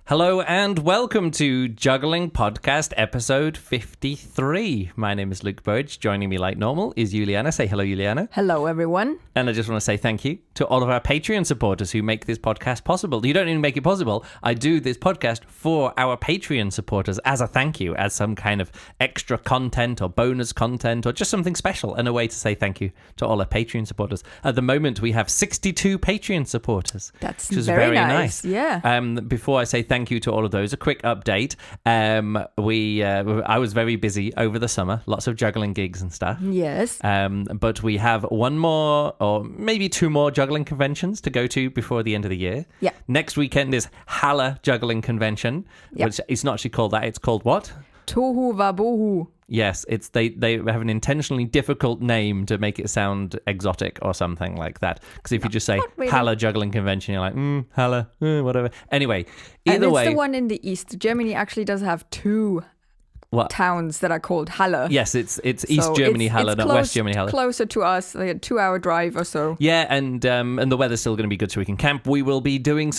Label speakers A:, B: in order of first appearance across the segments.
A: Hello and welcome to Juggling Podcast episode 53. My name is Luke Burge. Joining me like normal is Juliane. Say hello, Juliane.
B: Hello, everyone.
A: And I just want to say thank you to all of our Patreon supporters who make this podcast possible. You don't even make it possible. I do this podcast for our Patreon supporters as a thank you, as some kind of extra content or bonus content or just something special and a way to say thank you to all our Patreon supporters. At the moment, we have 62 Patreon supporters.
B: That's
A: which is
B: very nice. Yeah.
A: Before I say thank you to all of those, a quick update. I was very busy over the summer, lots of juggling gigs and stuff.
B: Yes.
A: But we have one more or maybe two more juggling conventions to go to before the end of the year.
B: Yeah.
A: Next weekend is Halle Juggling Convention, which it's not actually called that. It's called what?
B: Tohu Wabohu.
A: Yes, it's they have an intentionally difficult name to make it sound exotic or something like that. Because if you just say
B: really.
A: Halle Juggling Convention, you're like, Halle, whatever. Anyway, either way.
B: It's the one in the east. Germany actually does have two towns that are called Halle.
A: Yes, it's East Germany Halle, not West Germany Halle.
B: Closer to us, like a 2-hour drive or so.
A: Yeah, and the weather's still going to be good so we can camp. We will be doing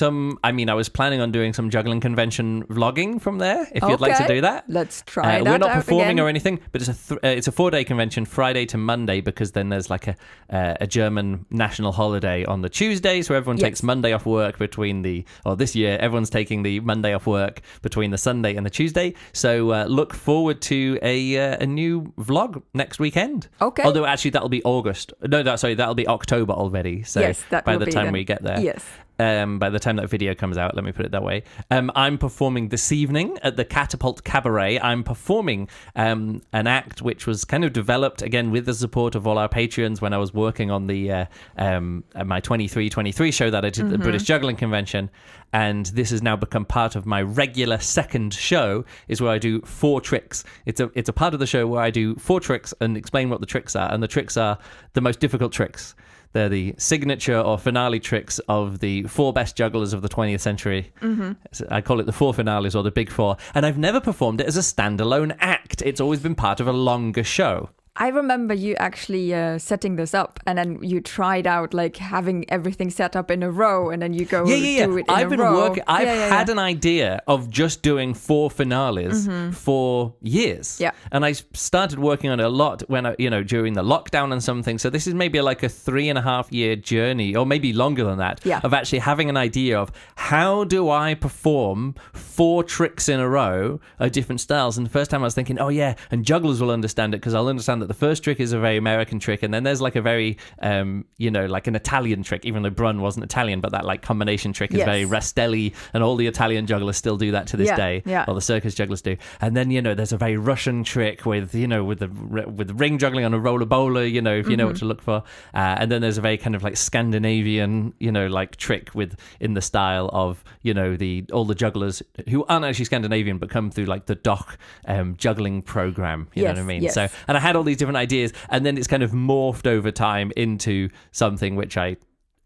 A: I was planning on doing some juggling convention vlogging from there, if you'd like to do that.
B: Let's try that.
A: We're not performing
B: again.
A: or anything, but it's a 4-day convention, Friday to Monday, because then there's like a German national holiday on the Tuesday, so everyone takes Monday off work this year, everyone's taking the Monday off work between the Sunday and the Tuesday. So look forward to a new vlog next weekend.
B: Okay.
A: Although actually that'll be August. That'll be October already. So
B: yes,
A: by the time we get there.
B: Yes.
A: By the time that video comes out, let me put it that way. I'm performing this evening at the Catapult Cabaret. I'm performing an act which was kind of developed, again, with the support of all our Patreons when I was working on the my 23 show that I did at the British Juggling Convention. And this has now become part of my regular second show, is where I do 4 tricks. It's a part of the show where I do 4 tricks and explain what the tricks are. And the tricks are the most difficult tricks. They're the signature or finale tricks of the 4 best jugglers of the 20th century. I call it the 4 finales or the big 4. And I've never performed it as a standalone act. It's always been part of a longer show.
B: I remember you actually setting this up, and then you tried out like having everything set up in a row, and then you go do it in
A: I've
B: a
A: been
B: row.
A: I've had an idea of just doing 4 finales for years.
B: Yeah.
A: And I started working on it a lot when during the lockdown and something. So this is maybe like a 3.5-year journey, or maybe longer than that, of actually having an idea of how do I perform 4 tricks in a row of different styles. And the first time I was thinking, and jugglers will understand it, because I'll understand that the first trick is a very American trick, and then there's like a very like an Italian trick, even though Brun wasn't Italian, but that like combination trick is very Rastelli, and all the Italian jugglers still do that to this day, or the circus jugglers do. And then there's a very Russian trick with the ring juggling on a roller bowler, if you know what to look for, and then there's a very kind of like Scandinavian like trick in the style of all the jugglers who aren't actually Scandinavian but come through like the Dock juggling program, you know what I mean?
B: Yes.
A: So, and I had all these different ideas, and then it's kind of morphed over time into something which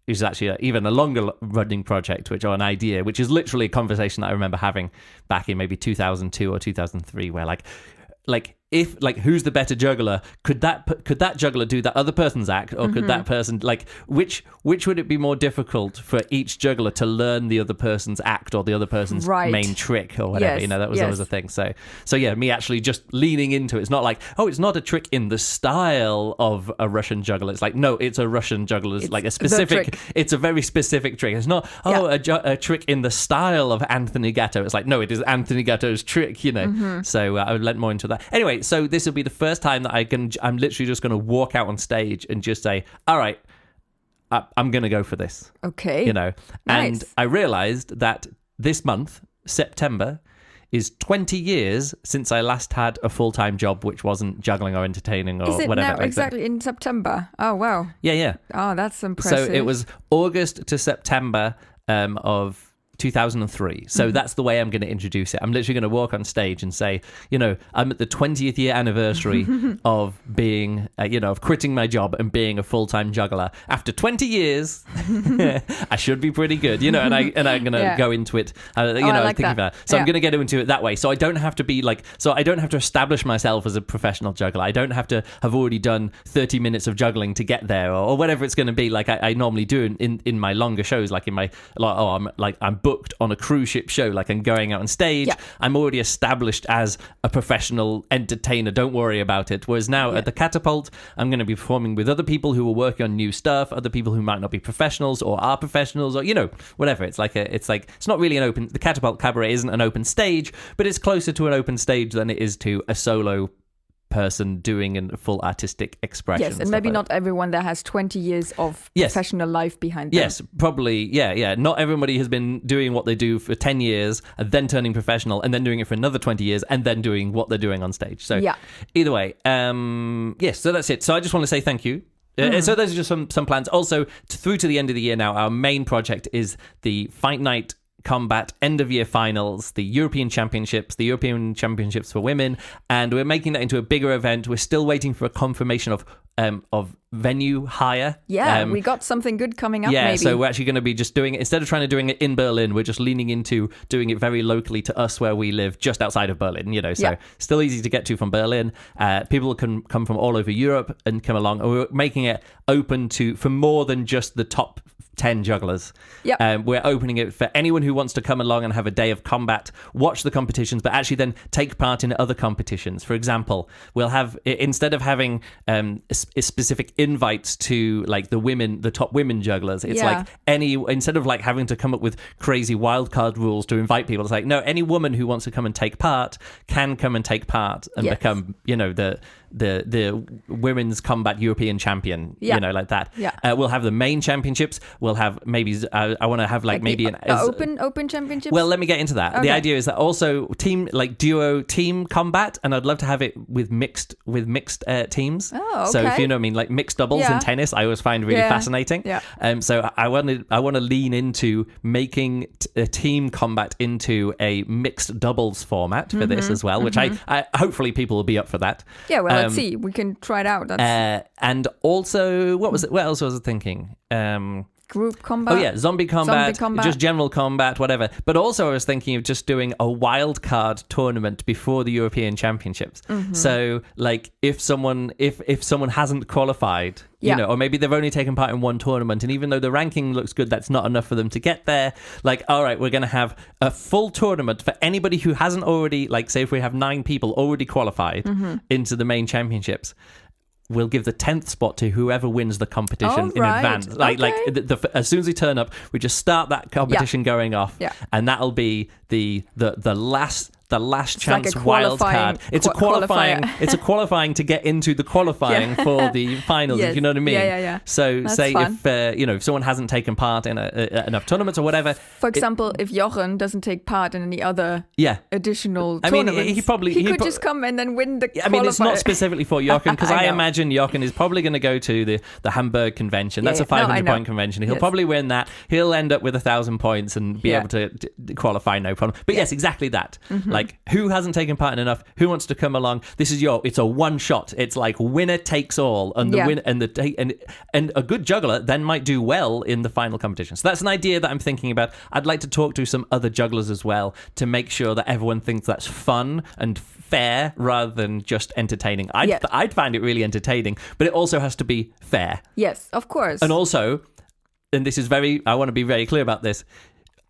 A: is actually even a longer running project, or an idea, which is literally a conversation that I remember having back in maybe 2002 or 2003, where like if who's the better juggler? Could that juggler do that other person's act, or could that person which would it be more difficult for each juggler to learn the other person's act or the other person's main trick or whatever?
B: Yes,
A: that was always a thing. So me actually just leaning into it. It's not like, it's not a trick in the style of a Russian juggler. It's like, no, it's a Russian juggler. It's like a specific. It's a very specific trick. It's not a trick in the style of Anthony Gatto. It's like, no, it is Anthony Gatto's trick. So I would let more into that. Anyway. So this will be the first time that I'm literally just going to walk out on stage and just say, all right, I'm going to go for this.
B: Okay.
A: Nice. And I realized that this month, September, is 20 years since I last had a full-time job, which wasn't juggling or entertaining or whatever.
B: Is it now exactly in September? Oh, wow.
A: Yeah.
B: Oh, that's impressive.
A: So it was August to September of 2003. So that's the way I'm going to introduce it. I'm literally going to walk on stage and say, I'm at the 20th year anniversary of being, of quitting my job and being a full-time juggler. After 20 years, I should be pretty good, and I'm going to go into it. I was thinking about it. So I'm going to get into it that way. So I don't have to be I don't have to establish myself as a professional juggler. I don't have to have already done 30 minutes of juggling to get there, or whatever it's going to be, like I normally do in my longer shows, like in my, I'm booked on a cruise ship show, like I'm going out on stage. Yeah. I'm already established as a professional entertainer. Don't worry about it. Whereas now at the Catapult, I'm going to be performing with other people who are working on new stuff, other people who might not be professionals or are professionals, or, you know, whatever. It's not really an open, the Catapult Cabaret isn't an open stage, but it's closer to an open stage than it is to a solo person doing a full artistic expression.
B: Yes, and maybe not everyone that has 20 years of professional life behind them.
A: Yes, probably, yeah. Not everybody has been doing what they do for 10 years and then turning professional and then doing it for another 20 years and then doing what they're doing on stage. So either way, yes, so that's it. So I just want to say thank you. So those are just some plans. Also, through to the end of the year now, our main project is the Fight Night Combat end-of-year finals, the European Championships for women, and we're making that into a bigger event. We're still waiting for a confirmation of venue hire.
B: Yeah, we got something good coming up. Maybe.
A: So we're actually going to be just doing it, instead of trying to doing it in Berlin, we're just leaning into doing it very locally to us where we live, just outside of Berlin. You know, so still easy to get to from Berlin. People can come from all over Europe and come along. And we're making it open for more than just the top 10 jugglers. We're opening it for anyone who wants to come along and have a day of combat, watch the competitions, but actually then take part in other competitions. For example, we'll have, instead of having specific invites to like the top women jugglers, it's like instead of like having to come up with crazy wildcard rules to invite people, it's like, no, any woman who wants to come and take part can come and take part and become, you know, the women's combat European champion, you know, like that. We'll have the main championships. We'll have maybe I want to have like maybe an
B: open championships.
A: Well, let me get into that. Okay. The idea is that also duo team combat, and I'd love to have it with mixed teams.
B: Oh, okay.
A: So if you know what I mean, like mixed doubles in tennis, I always find really fascinating. So I want to lean into making a team combat into a mixed doubles format for this as well, which I hopefully people will be up for that.
B: Yeah, well, let's see. We can try it out.
A: And also, what else was I thinking?
B: Group combat.
A: Oh yeah, zombie combat, just general combat, whatever. But also I was thinking of just doing a wild card tournament before the European Championships. So like if someone hasn't qualified, you know, or maybe they've only taken part in one tournament, and even though the ranking looks good, that's not enough for them to get there. Like, all right, we're going to have a full tournament for anybody who hasn't already, like, say if we have 9 people already qualified into the main championships, we'll give the 10th spot to whoever wins the competition in advance. Like as soon as we turn up, we just start that competition going off, and that'll be the last chance
B: like
A: wild card. It's a qualifying. It's a qualifying to get into the qualifying for the finals. If you know what I mean. Yeah. So that's say fun. If someone hasn't taken part in enough tournaments or whatever.
B: For example, if Jochen doesn't take part in any other additional tournaments,
A: he could
B: just come and then win the qualifier.
A: I mean, it's not specifically for Jochen, because I imagine Jochen is probably going to go to the Hamburg convention. That's a 500-point convention. He'll probably win that. He'll end up with 1,000 points and be able to qualify, no problem. But yes, exactly that. Like, who hasn't taken part in enough? Who wants to come along? This is it's a one shot. It's like winner takes all, and the and a good juggler then might do well in the final competition. So that's an idea that I'm thinking about. I'd like to talk to some other jugglers as well to make sure that everyone thinks that's fun and fair rather than just entertaining. I'd find it really entertaining, but it also has to be fair.
B: Yes, of course.
A: And also, and this is I want to be very clear about this,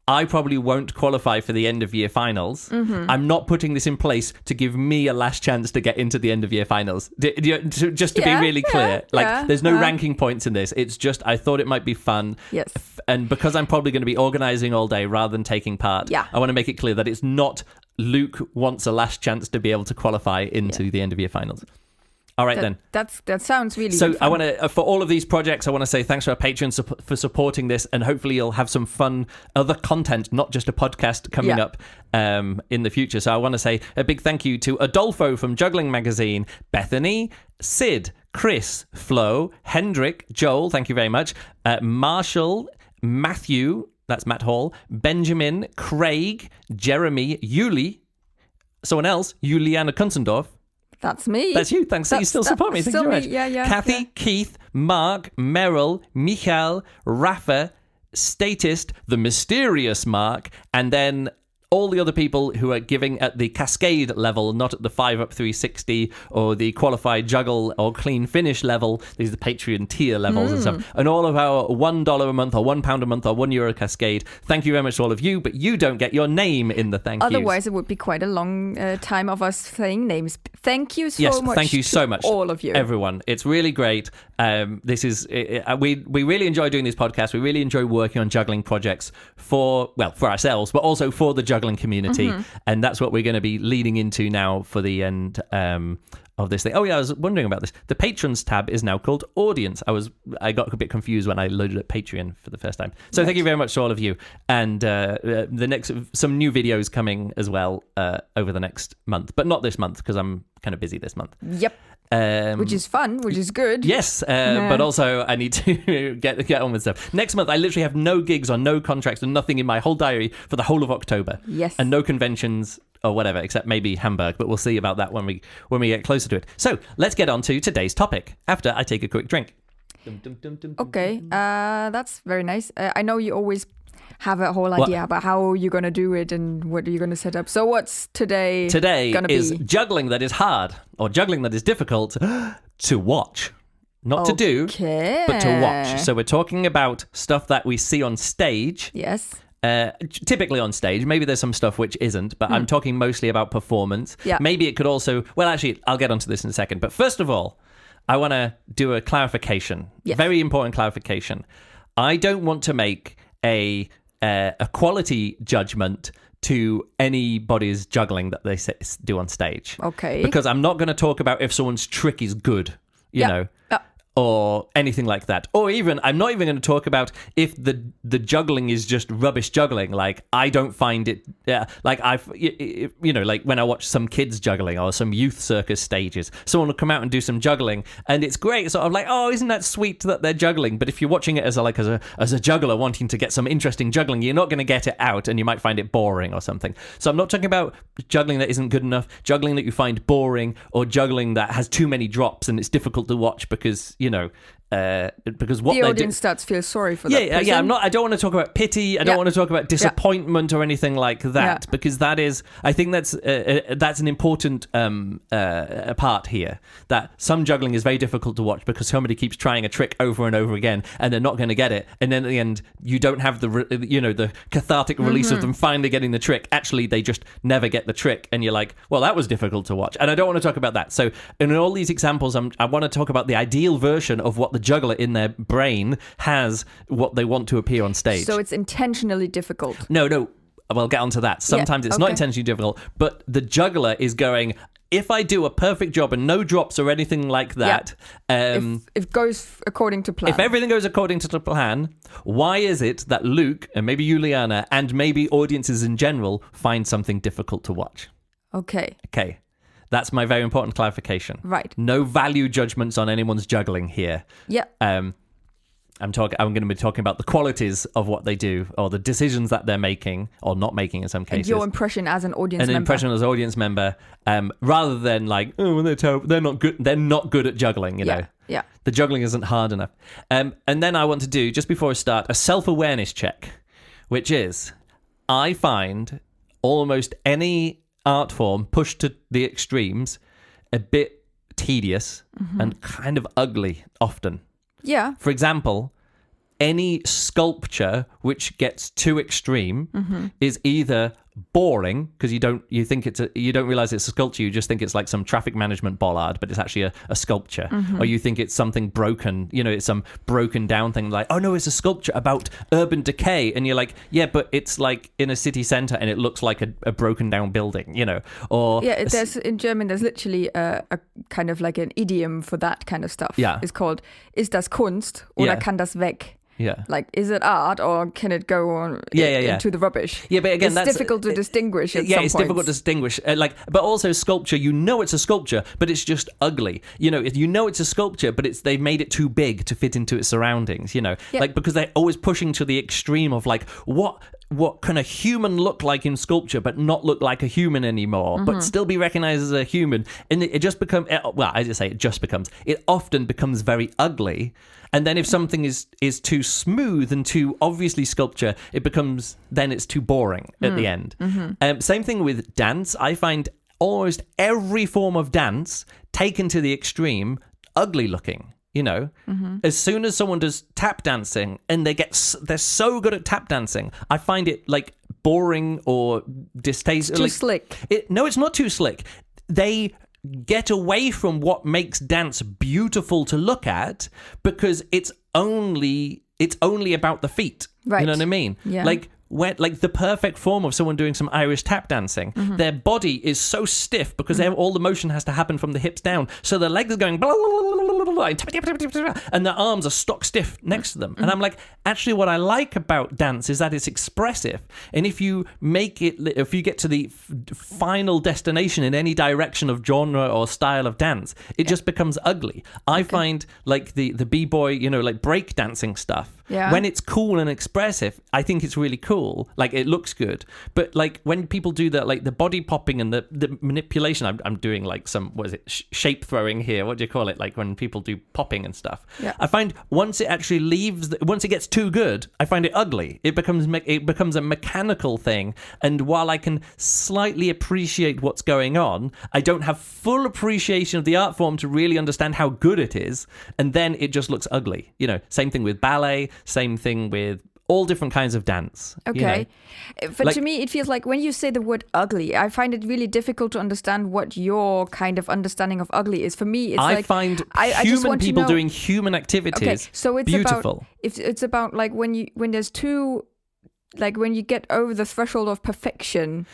A: I probably won't qualify for the end of year finals. I'm not putting this in place to give me a last chance to get into the end of year finals. Just to be really clear, there's no ranking points in this. It's just I thought it might be fun.
B: Yes.
A: And because I'm probably going to be organising all day rather than taking part, I want to make it clear that it's not Luke wants a last chance to be able to qualify into the end of year finals. All right, then.
B: That sounds really
A: so
B: good fun.
A: I want to, for all of these projects, I want to say thanks to our patrons for supporting this, and hopefully you'll have some fun other content, not just a podcast, coming up in the future. So I want to say a big thank you to Adolfo from Juggling Magazine, Bethany, Sid, Chris, Flo, Hendrik, Joel, thank you very much, Marshall, Matthew, that's Matt Hall, Benjamin, Craig, Jeremy, Yuli, someone else, Juliane Kunzendorf.
B: That's me.
A: That's you. Thanks that you still support me. Thank you very much. Kathy, Keith, Mark, Meryl, Michael, Rafa, Statist, the mysterious Mark, and then all the other people who are giving at the Cascade level, not at the 5-up 360 or the Qualified Juggle or Clean Finish level. These are the Patreon tier levels and stuff. And all of our $1 a month or £1 a month or €1 Cascade. Thank you very much to all of you, but you don't get your name in the thank yous.
B: Otherwise, it would be quite a long time of us saying names. Thank you so much.
A: Thank you so much,
B: all of you,
A: everyone. It's really great. This is we really enjoy doing these podcasts. We really enjoy working on juggling projects for ourselves, but also for the juggling community. And that's what we're going to be leading into now for the end of this thing. Oh yeah, I was wondering about this. The Patrons tab is now called Audience. I got a bit confused when I loaded up Patreon for the first time. So Thank you very much to all of you. And some new videos coming as well over the next month, but not this month because I'm kind of busy this month.
B: Yep. Which is fun, which is good.
A: Yes, but also I need to get on with stuff. Next month, I literally have no gigs or no contracts and nothing in my whole diary for the whole of October.
B: Yes.
A: And no conventions or whatever, except maybe Hamburg, but we'll see about that when we get closer to it. So let's get on to today's topic after I take a quick drink.
B: Okay, that's very nice. I know you always have a whole idea about how you're going to do it and what you're going to set up. So what's today going to be?
A: Is juggling that is hard or juggling that is difficult to watch. Not to do, but to watch. So we're talking about stuff that we see on stage.
B: Yes.
A: Typically on stage. Maybe there's some stuff which isn't, but I'm talking mostly about performance.
B: Yeah.
A: Maybe it could also... Well, actually, I'll get onto this in a second. But first of all, I want to do a clarification.
B: Yes.
A: Very important clarification. I don't want to make a quality judgment to anybody's juggling that they do on stage.
B: Okay.
A: Because I'm not going to talk about if someone's trick is good, you know, or anything like that. Or even, I'm not even going to talk about if the juggling is just rubbish juggling. Like, I don't find it, like like when I watch some kids juggling or some youth circus stages, someone will come out and do some juggling and it's great. Sort of like, oh, isn't that sweet that they're juggling? But if you're watching it as a juggler wanting to get some interesting juggling, you're not going to get it out and you might find it boring or something. So I'm not talking about juggling that isn't good enough, juggling that you find boring, or juggling that has too many drops and it's difficult to watch because because what
B: the audience starts to feel sorry for that person.
A: Yeah. I don't want to talk about pity. I don't want to talk about disappointment or anything like that, because that is, I think that's an important part here. That some juggling is very difficult to watch because somebody keeps trying a trick over and over again, and they're not going to get it. And then at the end, you don't have the cathartic release of them finally getting the trick. Actually, they just never get the trick, and you're like, well, that was difficult to watch. And I don't want to talk about that. So in all these examples, I want to talk about the ideal version of what the juggler in their brain has, what they want to appear on stage.
B: So it's intentionally difficult.
A: No, we'll get onto that. Sometimes it's not intentionally difficult, but the juggler is going, if I do a perfect job and no drops or anything like that,
B: if it goes according to plan,
A: if everything goes according to the plan, why is it that Luke and maybe Juliane and maybe audiences in general find something difficult to watch? Okay. That's my very important clarification.
B: Right.
A: No value judgments on anyone's juggling here.
B: Yeah.
A: I'm going to be talking about the qualities of what they do, or the decisions that they're making or not making in some cases.
B: And your impression as an audience member.
A: An impression as an audience member, rather than like, oh, they're terrible. They're not good. They're not good at juggling. You know.
B: Yeah.
A: The juggling isn't hard enough. And then I want to do, just before I start, a self-awareness check, which is, I find almost any art form pushed to the extremes a bit tedious and kind of ugly often.
B: Yeah.
A: For example, any sculpture which gets too extreme is either boring because you don't realize it's a sculpture, you just think it's like some traffic management bollard, but it's actually a sculpture, or you think it's something broken, it's some broken down thing, like, oh no, it's a sculpture about urban decay, and you're like, yeah, but it's like in a city center and it looks like a broken down building, or
B: there's in German there's literally a kind of like an idiom for that kind of stuff. It's called ist das Kunst oder kann das weg?
A: Yeah.
B: Like, is it art or can it go on into the rubbish?
A: Yeah, but again,
B: it's difficult to distinguish at some
A: it's difficult to distinguish. But also sculpture, it's a sculpture, but it's just ugly. It's a sculpture, but they've made it too big to fit into its surroundings, because they're always pushing to the extreme of like, what what can a human look like in sculpture, but not look like a human anymore, but still be recognized as a human. And it just becomes, well, I just say it often becomes very ugly. And then if something is too smooth and too obviously sculpture, then it's too boring at the end. Same thing with dance. I find almost every form of dance taken to the extreme ugly looking. As soon as someone does tap dancing and they're so good at tap dancing, I find it like boring or distasteful.
B: Too slick.
A: No, it's not too slick. They get away from what makes dance beautiful to look at because it's only about the feet.
B: Right.
A: You know what I mean?
B: Yeah.
A: Like the perfect form of someone doing some Irish tap dancing, their body is so stiff because all the motion has to happen from the hips down. So their legs are going blah, blah, blah, blah, blah, blah, and their arms are stock stiff next to them. And I'm like, actually, what I like about dance is that it's expressive. And if you get to the final destination in any direction of genre or style of dance, it just becomes ugly. I find like the b-boy, like break dancing stuff.
B: Yeah.
A: When it's cool and expressive, I think it's really cool. Like, it looks good. But, like, when people do that, like, the body popping and the manipulation, I'm doing, like, some, shape throwing here. What do you call it? Like, when people do popping and stuff.
B: Yeah.
A: I find once it actually once it gets too good, I find it ugly. It becomes a mechanical thing. And while I can slightly appreciate what's going on, I don't have full appreciation of the art form to really understand how good it is. And then it just looks ugly. Same thing with ballet. Same thing with all different kinds of dance.
B: Okay. But to me, it feels like when you say the word ugly, I find it really difficult to understand what your kind of understanding of ugly is. For me, it's
A: I find human people doing human activities
B: so it's
A: beautiful.
B: It's about like when you get over the threshold of perfection.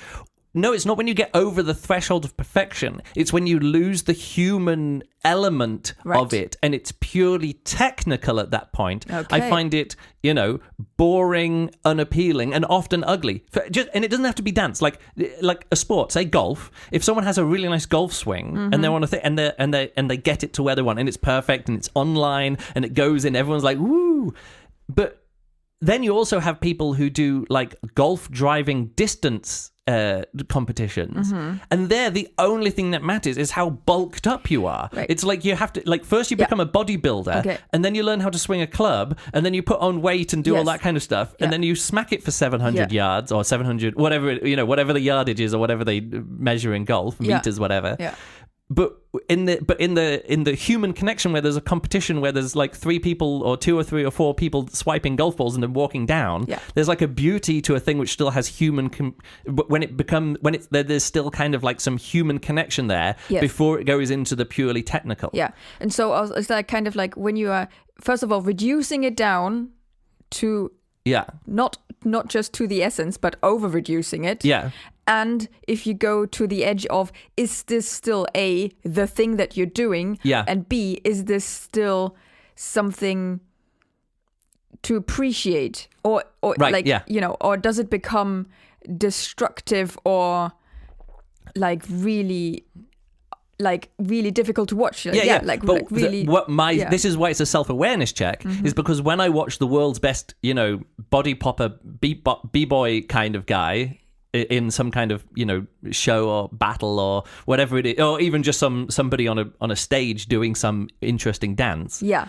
A: No, it's not when you get over the threshold of perfection. It's when you lose the human element of it, and it's purely technical at that point. Okay. I find it, boring, unappealing, and often ugly. And it doesn't have to be dance. Like a sport, say golf. If someone has a really nice golf swing and they want to and they get it to where they want, and it's perfect, and it's online, and it goes in, everyone's like, woo! But then you also have people who do like golf driving distance competitions, and there the only thing that matters is how bulked up you are. Right. It's like you have to first you become a bodybuilder, and then you learn how to swing a club, and then you put on weight and do all that kind of stuff, and then you smack it for 700 yards or 700 whatever the yardage is or whatever they measure in golf, meters, whatever. Yeah. But in the human connection where there's a competition where there's like 3 people or 2 or 3 or 4 people swiping golf balls and then walking down, there's like a beauty to a thing which still has human there's still kind of like some human connection there before it goes into the purely technical. Yeah.
B: And so it's like kind of like when you are first of all reducing it down to not just to the essence, but over reducing it.
A: Yeah.
B: And if you go to the edge of, is this still A, the thing that you're doing?
A: Yeah.
B: And B, is this still something to appreciate? Or or does it become destructive or really difficult to watch? This
A: is why it's a self-awareness check, is because when I watch the world's best, body popper, b-boy kind of guy in some kind of, show or battle or whatever it is, or even just somebody on a stage doing some interesting dance.
B: Yeah.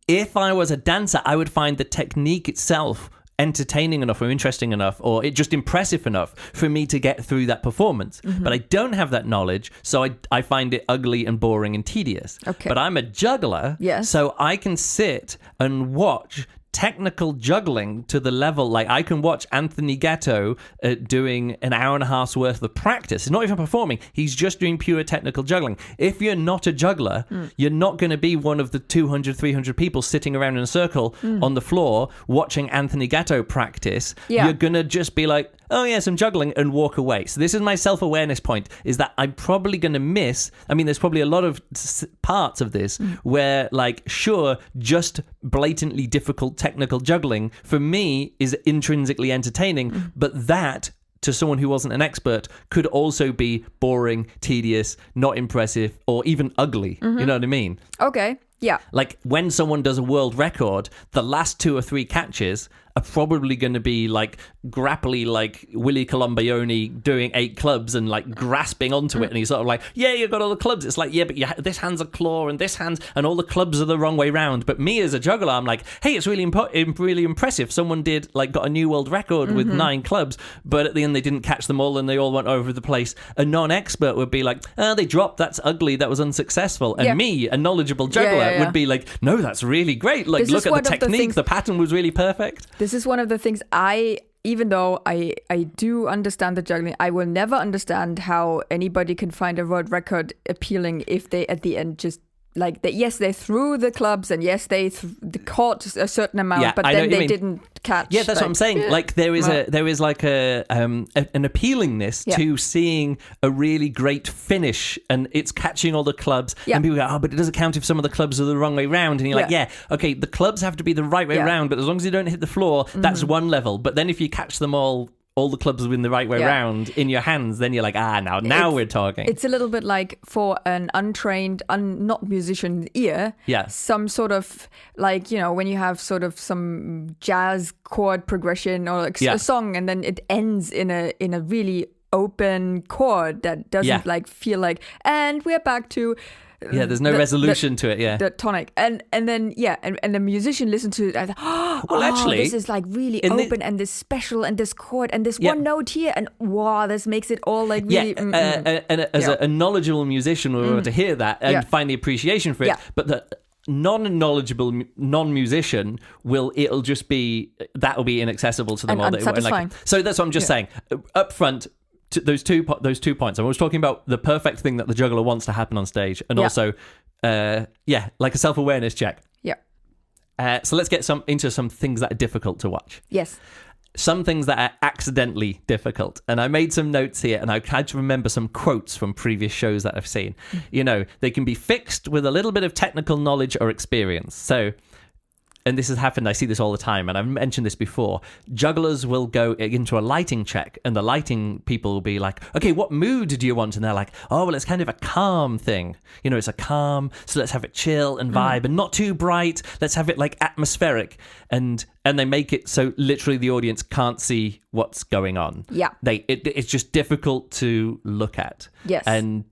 A: If I was a dancer, I would find the technique itself entertaining enough or interesting enough or it just impressive enough for me to get through that performance. But I don't have that knowledge, so I find it ugly and boring and tedious.
B: Okay.
A: But I'm a juggler, so I can sit and watch technical juggling to the level, like I can watch Anthony Gatto doing an hour and a half's worth of practice. He's not even performing, he's just doing pure technical juggling. If you're not a juggler, you're not going to be one of the 200, 300 people sitting around in a circle on the floor watching Anthony Gatto practice. You're going to just be like, oh yes, I'm juggling, and walk away. So this is my self-awareness point, is that I'm probably going to miss, there's probably a lot of parts of this where, like, sure, just blatantly difficult technical juggling for me is intrinsically entertaining, but that, to someone who wasn't an expert, could also be boring, tedious, not impressive, or even ugly. You know what I mean?
B: Okay. Yeah.
A: Like when someone does a world record, the last 2 or 3 catches are probably going to be like grapply, like Willie Colombione doing 8 clubs and like grasping onto it, and he's sort of like, yeah, you've got all the clubs. It's like, yeah, but this hand's a claw and this hand's, and all the clubs are the wrong way round. But me as a juggler, I'm like, hey, it's really really impressive. Someone got a new world record with 9 clubs, but at the end they didn't catch them all and they all went over the place. A non-expert would be like, they dropped, that's ugly, that was unsuccessful. And me, a knowledgeable juggler, would be like, no, that's really great. Like, look at the technique, the pattern was really perfect.
B: This is one of the things even though I do understand the juggling, I will never understand how anybody can find a world record appealing if they at the end just like yes, they threw the clubs and yes, they caught a certain amount, but then they didn't catch.
A: Yeah, that's what I'm saying. Like there is like an appealingness to seeing a really great finish, and it's catching all the clubs. Yeah. And people go, but it doesn't count if some of the clubs are the wrong way round. And you're like, okay, the clubs have to be the right way round, but as long as you don't hit the floor, that's one level. But then if you catch them all the clubs are in the right way round in your hands, then you're like, now we're talking.
B: It's a little bit like for an untrained, not musician ear, some sort of like, when you have sort of some jazz chord progression or a song, and then it ends in a really open chord that doesn't like feel like, and we're back to
A: there's no resolution to it.
B: The tonic, and then and the musician listens to it. And actually, this is like really open and this special and this chord and this one note here, and wow, this makes it all like really.
A: And as a knowledgeable musician, we're able to hear that and find the appreciation for it. But the non-knowledgeable non-musician it'll be inaccessible to them.
B: And unsatisfying.
A: So that's what I'm just saying up front. Those two points. I was talking about the perfect thing that the juggler wants to happen on stage, and also, like a self-awareness check. Yeah. So let's get into some things that are difficult to watch.
B: Yes.
A: Some things that are accidentally difficult, and I made some notes here, and I tried to remember some quotes from previous shows that I've seen. They can be fixed with a little bit of technical knowledge or experience. So. And this has happened, I see this all the time, and I've mentioned this before. Jugglers will go into a lighting check, and the lighting people will be like, okay, what mood do you want? And they're like, oh, well, it's kind of a calm thing. It's a calm, so let's have it chill and vibe, and not too bright. Let's have it like atmospheric. And they make it so literally the audience can't see what's going on. Yeah. It's just difficult to look at.
B: Yes.
A: And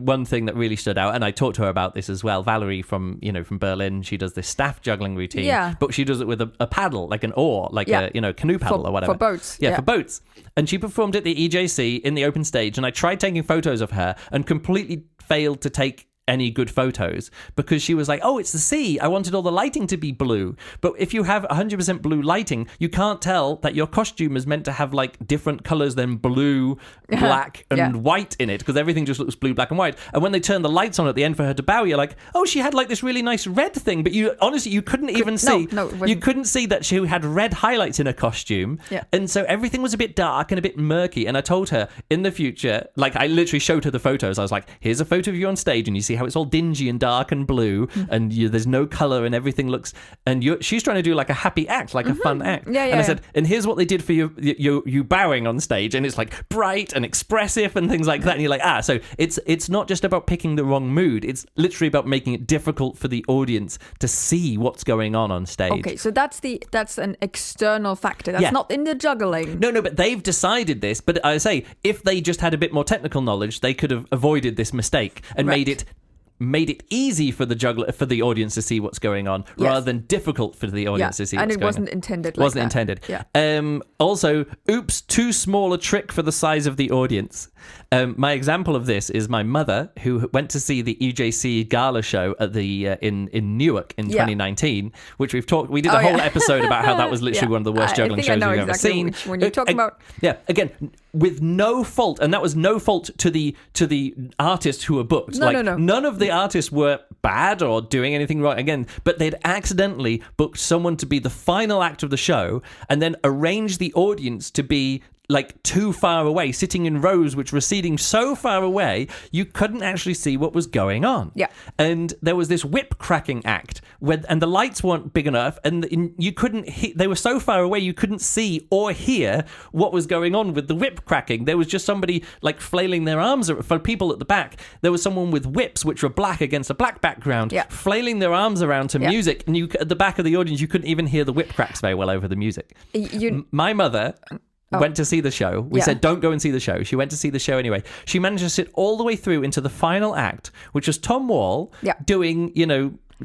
A: one thing that really stood out, and I talked to her about this as well, Valerie from Berlin, she does this staff juggling routine, but she does it with a paddle, like an oar, like a canoe paddle or whatever.
B: For boats.
A: Yeah, for boats. And she performed at the EJC in the open stage, and I tried taking photos of her and completely failed to take any good photos because she was like, oh, it's the sea. I wanted all the lighting to be blue. But if you have 100% blue lighting, you can't tell that your costume is meant to have like different colors than blue, black and white in it, because everything just looks blue, black and white. And when they turn the lights on at the end for her to bow, you're like, oh, she had like this really nice red thing, but you couldn't even see. You couldn't see that she had red highlights in her costume. Yeah. And so everything was a bit dark and a bit murky. And I told her in the future, like I literally showed her the photos. I was like, here's a photo of you on stage and you see how it's all dingy and dark and blue and there's no color and everything looks, and she's trying to do like a happy act, like a fun act. And I said, and here's what they did for you bowing on stage, and it's like bright and expressive and things like that, and you're like, so it's not just about picking the wrong mood, it's literally about making it difficult for the audience to see what's going on stage.
B: Okay, so that's an external factor. That's not in the juggling.
A: No, but they've decided this. But I say, if they just had a bit more technical knowledge, they could have avoided this mistake and made it easy for the audience to see what's going on, rather than difficult for the audience to see what's going on.
B: And it wasn't intended like
A: Wasn't intended. Yeah. Also, oops, too small a trick for the size of the audience. My example of this is my mother, who went to see the EJC Gala show at the in Newark in 2019, which we did a whole episode about how that was literally one of the worst juggling shows we've ever seen.
B: When you're talking about...
A: Yeah, again, with no fault, and that was no fault to the artists who were booked.
B: No.
A: None of the artists were bad or doing anything wrong, again, but they'd accidentally booked someone to be the final act of the show and then arranged the audience to be like too far away, sitting in rows which were receding so far away, you couldn't actually see what was going on.
B: Yeah.
A: And there was this whip cracking act and the lights weren't big enough, and you couldn't they were so far away you couldn't see or hear what was going on with the whip cracking. There was just somebody like flailing their arms. For people at the back, there was someone with whips which were black against a black background, flailing their arms around to music, and you at the back of the audience you couldn't even hear the whip cracks very well over the music. My mother went to see the show. We said, don't go and see the show. She went to see the show anyway. She managed to sit all the way through into the final act, which was Tom Wall doing,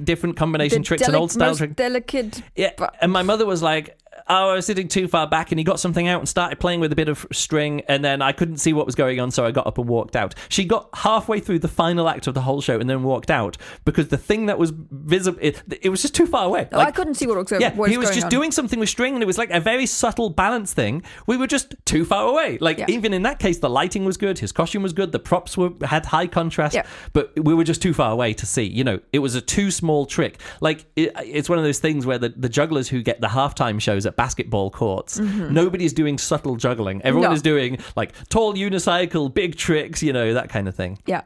A: different combination tricks and old style tricks.
B: Delicate.
A: Yeah. And my mother was like, I was sitting too far back, and he got something out and started playing with a bit of string, and then I couldn't see what was going on, so I got up and walked out. She got halfway through the final act of the whole show and then walked out because the thing that was visible, it was just too far away.
B: I couldn't see what was going on.
A: He was just doing something with string, and it was like a very subtle balance thing. We were just too far away. Even in that case, the lighting was good, his costume was good, the props had high contrast, but we were just too far away to see. It was a too small trick. It's one of those things where the jugglers who get the halftime shows at basketball courts, nobody's doing subtle juggling. Everyone is doing like tall unicycle, big tricks, that kind of thing.
B: Yeah.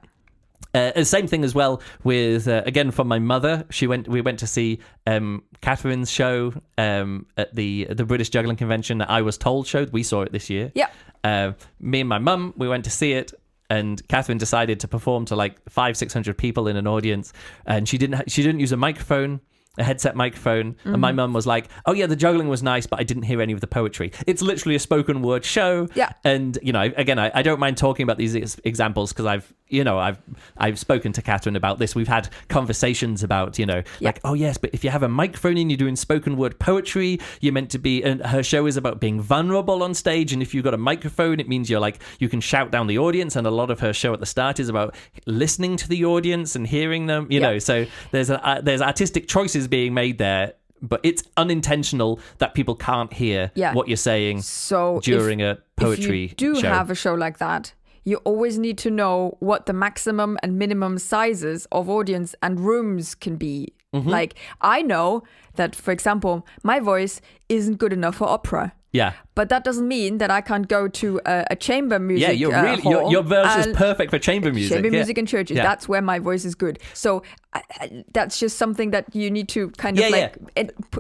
A: Same thing as well with again from my mother. We went to see Catherine's show at the British Juggling Convention that I Was Told showed. We saw it this year.
B: Yeah.
A: Me and my mum, we went to see it. And Catherine decided to perform to like 500-600 people in an audience, and she didn't use a headset microphone, and my mum was like, oh yeah, the juggling was nice, but I didn't hear any of the poetry. It's literally a spoken word show.
B: Yeah.
A: And I don't mind talking about these examples because I've spoken to Catherine about this. We've had conversations about like, oh yes, but if you have a microphone and you're doing spoken word poetry, you're meant to be, and her show is about being vulnerable on stage, and if you've got a microphone, it means you can shout down the audience, and a lot of her show at the start is about listening to the audience and hearing them, so there's artistic choices being made there, but it's unintentional that people can't hear what you're saying during a poetry show.
B: If you do have a show like that, you always need to know what the maximum and minimum sizes of audience and rooms can be. Like, I know that, for example, my voice isn't good enough for opera.
A: Yeah.
B: But that doesn't mean that I can't go to a chamber music hall.
A: Your verse is perfect for chamber music.
B: Chamber music in churches. Yeah. That's where my voice is good. So that's just something that you need to kind of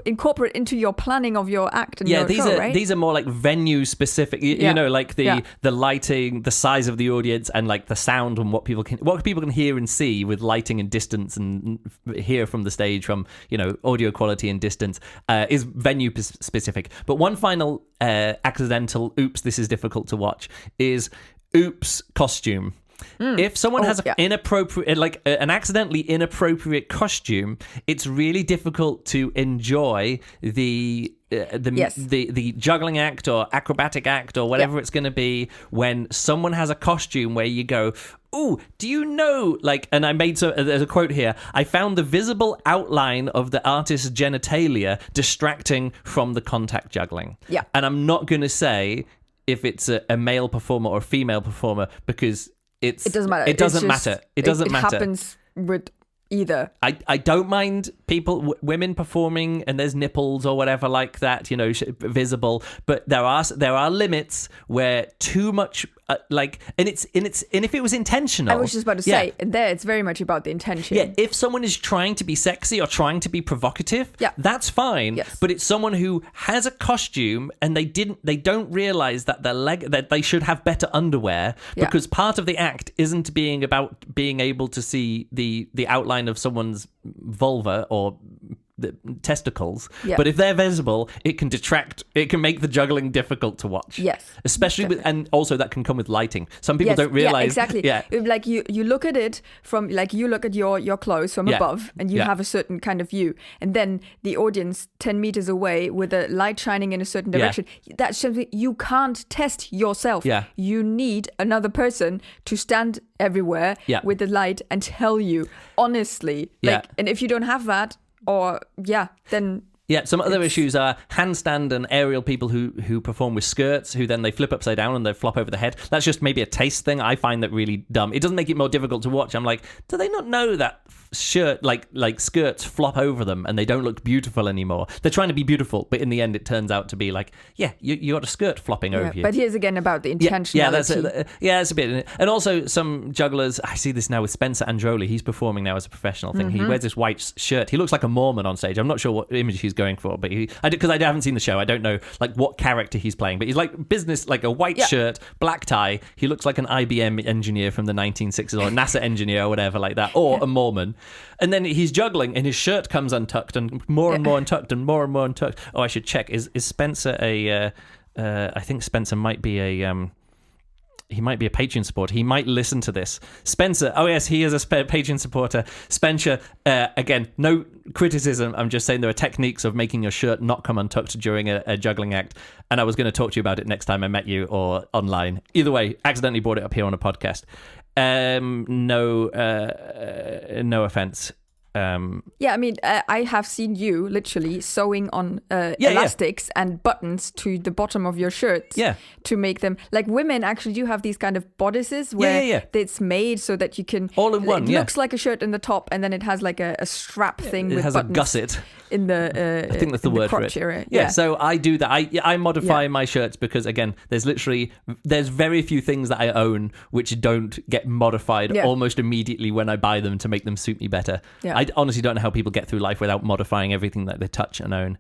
B: incorporate into your planning of your act and your show, right?
A: These are more like venue specific. You know, like the lighting, the size of the audience, and like the sound and what people can hear and see with lighting and distance and hear from the stage from audio quality and distance is venue specific. But one final accidental oops, this is difficult to watch, is oops costume. If someone has an inappropriate, an accidentally inappropriate costume, it's really difficult to enjoy the juggling act or acrobatic act or whatever it's going to be when someone has a costume where you go, ooh, do you know, and I made there's a quote here, I found the visible outline of the artist's genitalia distracting from the contact juggling. Yeah. And I'm not going to say if it's a male performer or a female performer because it doesn't matter. It doesn't matter. It
B: happens with either.
A: I don't mind women performing and there's nipples or whatever like that, visible. But there are limits where too much, and if it was intentional.
B: I was just about to say, there it's very much about the intention.
A: Yeah, if someone is trying to be sexy or trying to be provocative, that's fine. Yes. But it's someone who has a costume and they don't realize that that they should have better underwear because part of the act isn't about being able to see the outline of someone's vulva or the testicles, but if they're visible, it can make the juggling difficult to watch.
B: Yes,
A: especially and also that can come with lighting. Some people don't realize.
B: Exactly. Like you look at it from you look at your clothes from above, and you have a certain kind of view, and then the audience 10 meters away with a light shining in a certain direction. That's something you can't test yourself. You need another person to stand everywhere with the light and tell you honestly. And if you don't have that. Or then
A: Yeah, some other issues are handstand and aerial people who perform with skirts, who then they flip upside down and they flop over the head. That's just maybe a taste thing. I find that really dumb. It doesn't make it more difficult to watch. I'm like, do they not know that shirt, like skirts flop over them and they don't look beautiful anymore? They're trying to be beautiful, but in the end it turns out to be like, you got a skirt flopping over you.
B: But here's again about the intentionality.
A: That's a bit. And also some jugglers, I see this now with Spencer Androli. He's performing now as a professional thing. He wears this white shirt. He looks like a Mormon on stage. I'm not sure what image he's going for, but because I haven't seen the show, I don't know like what character he's playing, but he's like business, like a white shirt, black tie. He looks like an IBM engineer from the 1960s or a NASA engineer or whatever like that, or a Mormon. And then he's juggling and his shirt comes untucked and more untucked and more untucked. Oh, I should check. Is Spencer I think Spencer might be he might be a Patreon supporter. He might listen to this. Spencer, oh yes, he is a Patreon supporter. Spencer, again, no criticism. I'm just saying there are techniques of making your shirt not come untucked during a juggling act. And I was going to talk to you about it next time I met you or online. Either way, accidentally brought it up here on a podcast. No offense.
B: I mean, I have seen you literally sewing on elastics and buttons to the bottom of your shirts to make them, like women actually do have these kind of bodices where it's made so that you can
A: all in one.
B: It looks like a shirt in the top, and then it has like a strap thing with
A: has
B: buttons.
A: A gusset
B: In the
A: I think that's the word for it.
B: Area.
A: Yeah, so I do that. I modify my shirts because again, there's very few things that I own which don't get modified almost immediately when I buy them to make them suit me better. Yeah. I honestly don't know how people get through life without modifying everything that they touch and own.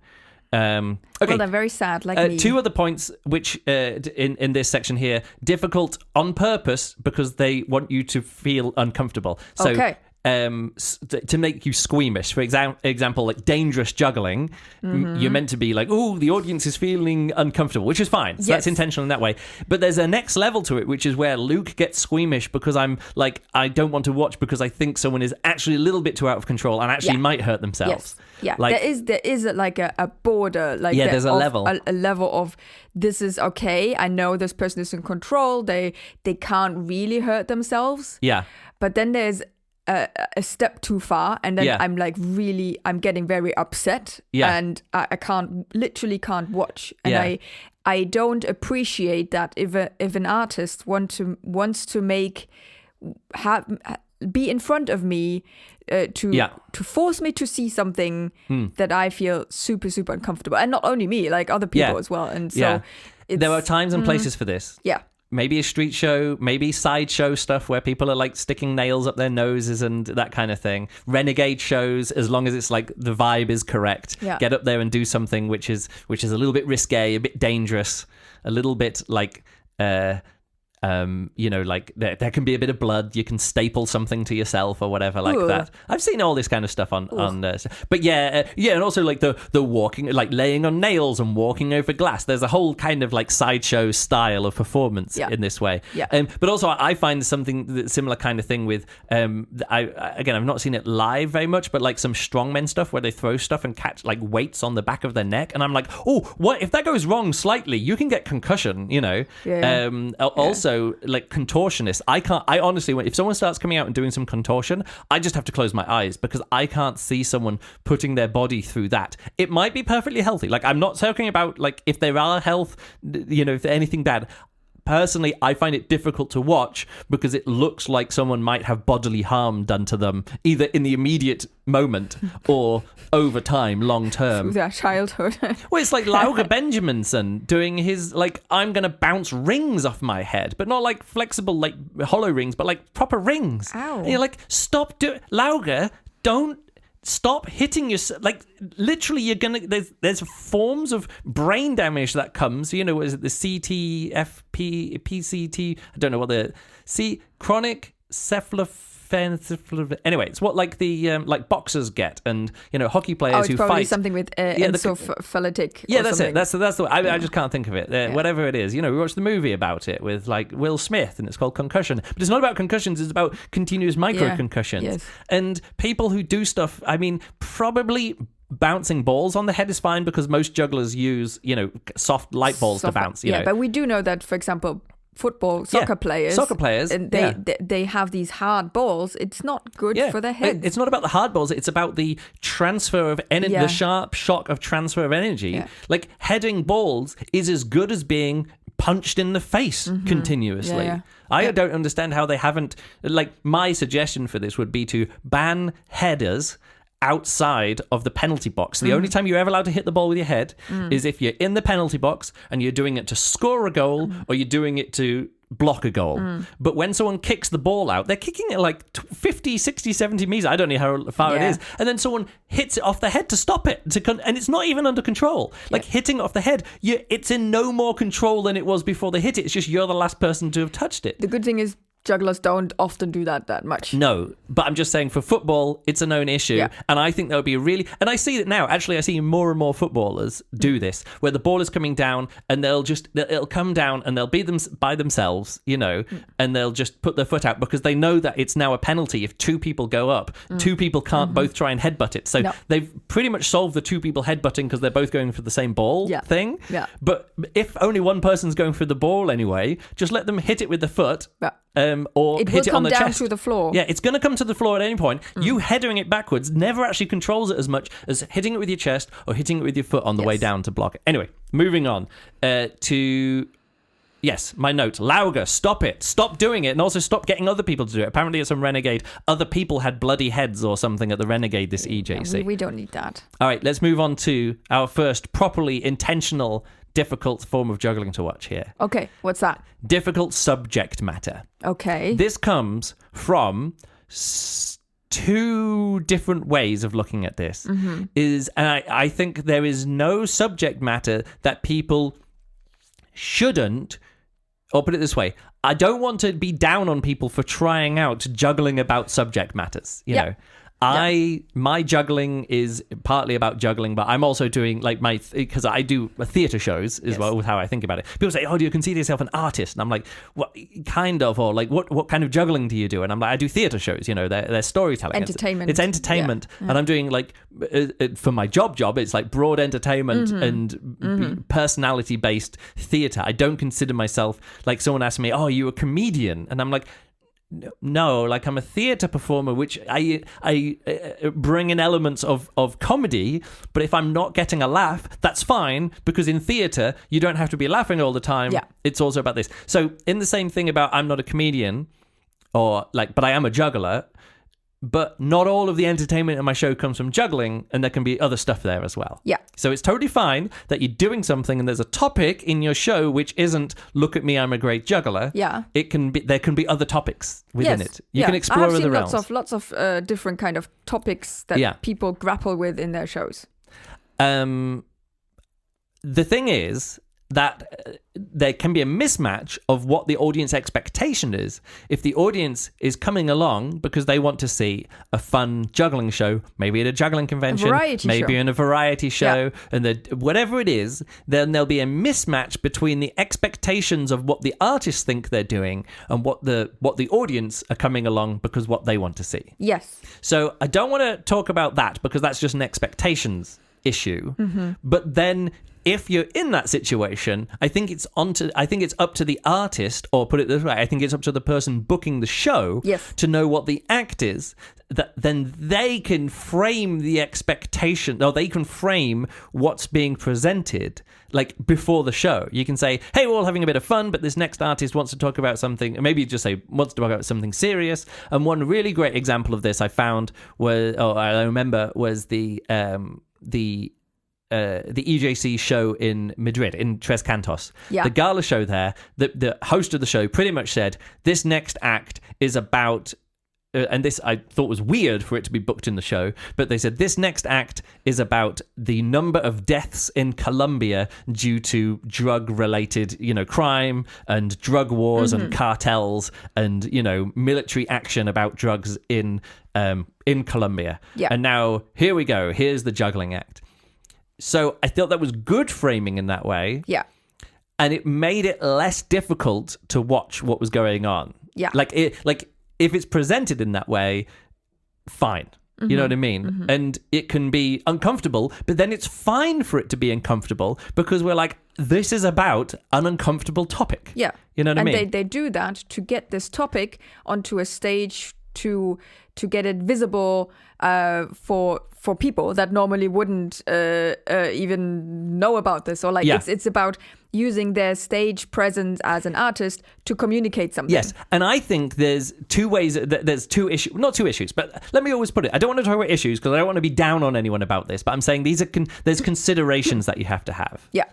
A: Okay.
B: Well, they're very sad, like me.
A: Two other points which in this section here, difficult on purpose because they want you to feel uncomfortable. So, okay. To make you squeamish. For example, like dangerous juggling, you're meant to be like, oh, the audience is feeling uncomfortable, which is fine. So that's intentional in that way. But there's a next level to it, which is where Luke gets squeamish because I'm like, I don't want to watch because I think someone is actually a little bit too out of control and actually might hurt themselves.
B: Yes. Yeah, like, there is like a border. Like
A: there's a level.
B: A level of this is okay. I know this person is in control. They can't really hurt themselves.
A: Yeah.
B: But then there's a step too far, and then I'm like I'm getting very upset, and I literally can't watch, and I don't appreciate that if an artist wants to be in front of me to force me to see something that I feel super super uncomfortable, and not only me, like other people as well, and so
A: there are times and places for this. Maybe a street show, maybe sideshow stuff where people are like sticking nails up their noses and that kind of thing. Renegade shows, as long as it's like the vibe is correct. Get up there and do something which is a little bit risque, a bit dangerous, a little bit like like there can be a bit of blood. You can staple something to yourself or whatever like that. I've seen all this kind of stuff on but and also like the walking, like laying on nails and walking over glass. There's a whole kind of like sideshow style of performance in this way. But also I find something similar kind of thing with I've not seen it live very much, but like some strongmen stuff where they throw stuff and catch like weights on the back of their neck, and I'm like, oh, what if that goes wrong slightly? You can get concussion, Also, like contortionists, I honestly, if someone starts coming out and doing some contortion, I just have to close my eyes because I can't see someone putting their body through that. It might be perfectly healthy. Like, I'm not talking about like if there are health, if there's anything bad. Personally, I find it difficult to watch because it looks like someone might have bodily harm done to them, either in the immediate moment or over time, long term.
B: Through their childhood.
A: Well, it's like Lauger Benjaminson doing his, like, I'm going to bounce rings off my head, but not like flexible, like hollow rings, but like proper rings.
B: Ow.
A: And you're like, stop doing, Lauger, don't. Stop hitting yourself. Like, literally, you're gonna. There's forms of brain damage that comes. Is it the CTFP, PCT? I don't know what chronic anyway, it's what like the like boxers get, and hockey players who
B: probably
A: fight.
B: Something with encephalitic.
A: Yeah, that's it. That's the. I just can't think of it. Whatever it is, we watched the movie about it with like Will Smith, and it's called Concussion. But it's not about concussions. It's about continuous micro concussions. Yes. And people who do stuff. I mean, probably bouncing balls on the head is fine because most jugglers use soft light balls to bounce.
B: But we do know that, for example, soccer players, and
A: they
B: have these hard balls. It's not good for their heads.
A: It's not about the hard balls. It's about the transfer of energy, the sharp shock of transfer of energy. Yeah. Like heading balls is as good as being punched in the face continuously. I don't understand how they haven't. Like, my suggestion for this would be to ban headers outside of the penalty box. The only time you're ever allowed to hit the ball with your head is if you're in the penalty box and you're doing it to score a goal or you're doing it to block a goal. But when someone kicks the ball out, they're kicking it like 50, 60, 70 meters. I don't know how far it is. And then someone hits it off the head to stop it. And it's not even under control. Like hitting it off the head, it's in no more control than it was before they hit it. It's just you're the last person to have touched it.
B: The good thing is jugglers don't often do that much.
A: No, but I'm just saying for football, it's a known issue. Yeah. And I think that would be and I see it now. Actually, I see more and more footballers do this, where the ball is coming down and it'll come down and they'll be them by themselves, and they'll just put their foot out because they know that it's now a penalty. If two people go up, two people can't both try and headbutt it. So they've pretty much solved the two people headbutting because they're both going for the same ball thing. Yeah. But if only one person's going for the ball anyway, just let them hit it with the foot. Yeah. Or
B: it
A: hit it on the chest.
B: It will come down to the floor.
A: Yeah, it's going to come to the floor at any point. You headering it backwards never actually controls it as much as hitting it with your chest or hitting it with your foot on the way down to block it. Anyway, moving on to... Yes, my note. Lauger, stop it. Stop doing it. And also stop getting other people to do it. Apparently at some Renegade, other people had bloody heads or something at the Renegade this EJC.
B: Yeah, we don't need that.
A: All right, let's move on to our first properly intentional difficult form of juggling to watch here.
B: Okay, what's that?
A: Difficult subject matter.
B: Okay.
A: This comes from two different ways of looking at this. And I think there is no subject matter that people shouldn't, or put it this way, I don't want to be down on people for trying out juggling about subject matters, you know. My juggling is partly about juggling, but I'm also doing like because I do theatre shows as well with how I think about it. People say, "Oh, do you consider yourself an artist?" And I'm like, "What kind of?" Or like, "What kind of juggling do you do?" And I'm like, "I do theatre shows. They're storytelling.
B: Entertainment.
A: It's entertainment." Yeah. And I'm doing like for my job, it's like broad entertainment and personality based theatre. I don't consider myself like someone asked me, "Oh, are you a comedian?" And I'm like, no, like I'm a theatre performer, which I bring in elements of comedy, but if I'm not getting a laugh, that's fine, because in theatre, you don't have to be laughing all the time. Yeah. It's also about this. So in the same thing about I'm not a comedian, but I am a juggler, but not all of the entertainment in my show comes from juggling, and there can be other stuff there as well. Yeah. So it's totally fine that you're doing something and there's a topic in your show which isn't, look at me, I'm a great juggler. Yeah. There can be other topics within it. You can explore other realms.
B: I've seen lots of different kind of topics that people grapple with in their shows.
A: The thing is that there can be a mismatch of what the audience expectation is. If the audience is coming along because they want to see a fun juggling show, maybe at a juggling convention, maybe in a variety show, and whatever it is, then there'll be a mismatch between the expectations of what the artists think they're doing and what the audience are coming along because what they want to see. Yes. So I don't want to talk about that because that's just an expectations issue. But then if you're in that situation, I think it's up to the artist, or put it this way, I think it's up to the person booking the show to know what the act is, that then they can frame the expectation, or they can frame what's being presented like before the show. You can say, hey, we're all having a bit of fun, but this next artist wants to talk about something, maybe just say wants to talk about something serious. And one really great example of this I found was the EJC show in Madrid, in Tres Cantos. Yeah. The gala show there, the host of the show pretty much said, this next act is about, and this I thought was weird for it to be booked in the show, but they said, this next act is about the number of deaths in Colombia due to drug-related, crime and drug wars and cartels and, military action about drugs in Colombia. Yeah. And now, here we go. Here's the juggling act. So I thought that was good framing in that way. Yeah. And it made it less difficult to watch what was going on. Yeah. Like if it's presented in that way, fine. You know what I mean? And it can be uncomfortable, but then it's fine for it to be uncomfortable because we're like, this is about an uncomfortable topic.
B: Yeah.
A: You know what I mean?
B: And they do that to get this topic onto a stage to get it visible for people that normally wouldn't even know about this. Or like it's about using their stage presence as an artist to communicate something.
A: Yes, and I think there's two ways, there's two issues, not two issues, but let me always put it, I don't want to talk about issues because I don't want to be down on anyone about this, but I'm saying these are there's considerations that you have to have.
B: Yeah.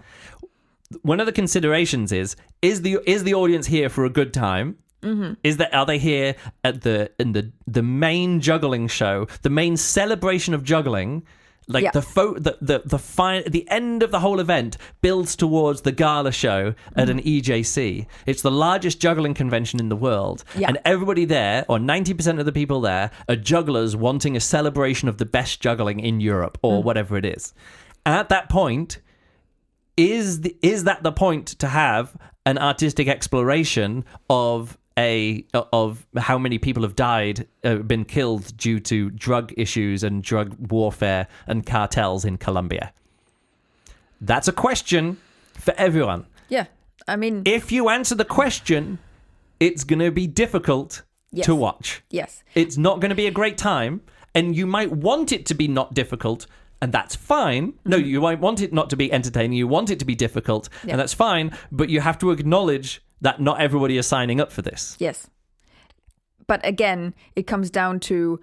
A: One of the considerations is the audience here for a good time? Mm-hmm. Are they here at the main juggling show, the main celebration of juggling? Like the end of the whole event builds towards the gala show at an EJC. It's the largest juggling convention in the world. Yeah. And everybody there, or 90% of the people there, are jugglers wanting a celebration of the best juggling in Europe or whatever it is. At that point, is that the point to have an artistic exploration of how many people have died, been killed due to drug issues and drug warfare and cartels in Colombia? That's a question for everyone.
B: Yeah, I mean...
A: If you answer the question, it's going to be difficult to watch.
B: Yes.
A: It's not going to be a great time, and you might want it to be not difficult, and that's fine. No, you might want it not to be entertaining. You want it to be difficult, and that's fine, but you have to acknowledge that not everybody is signing up for this.
B: Yes. But again, it comes down to,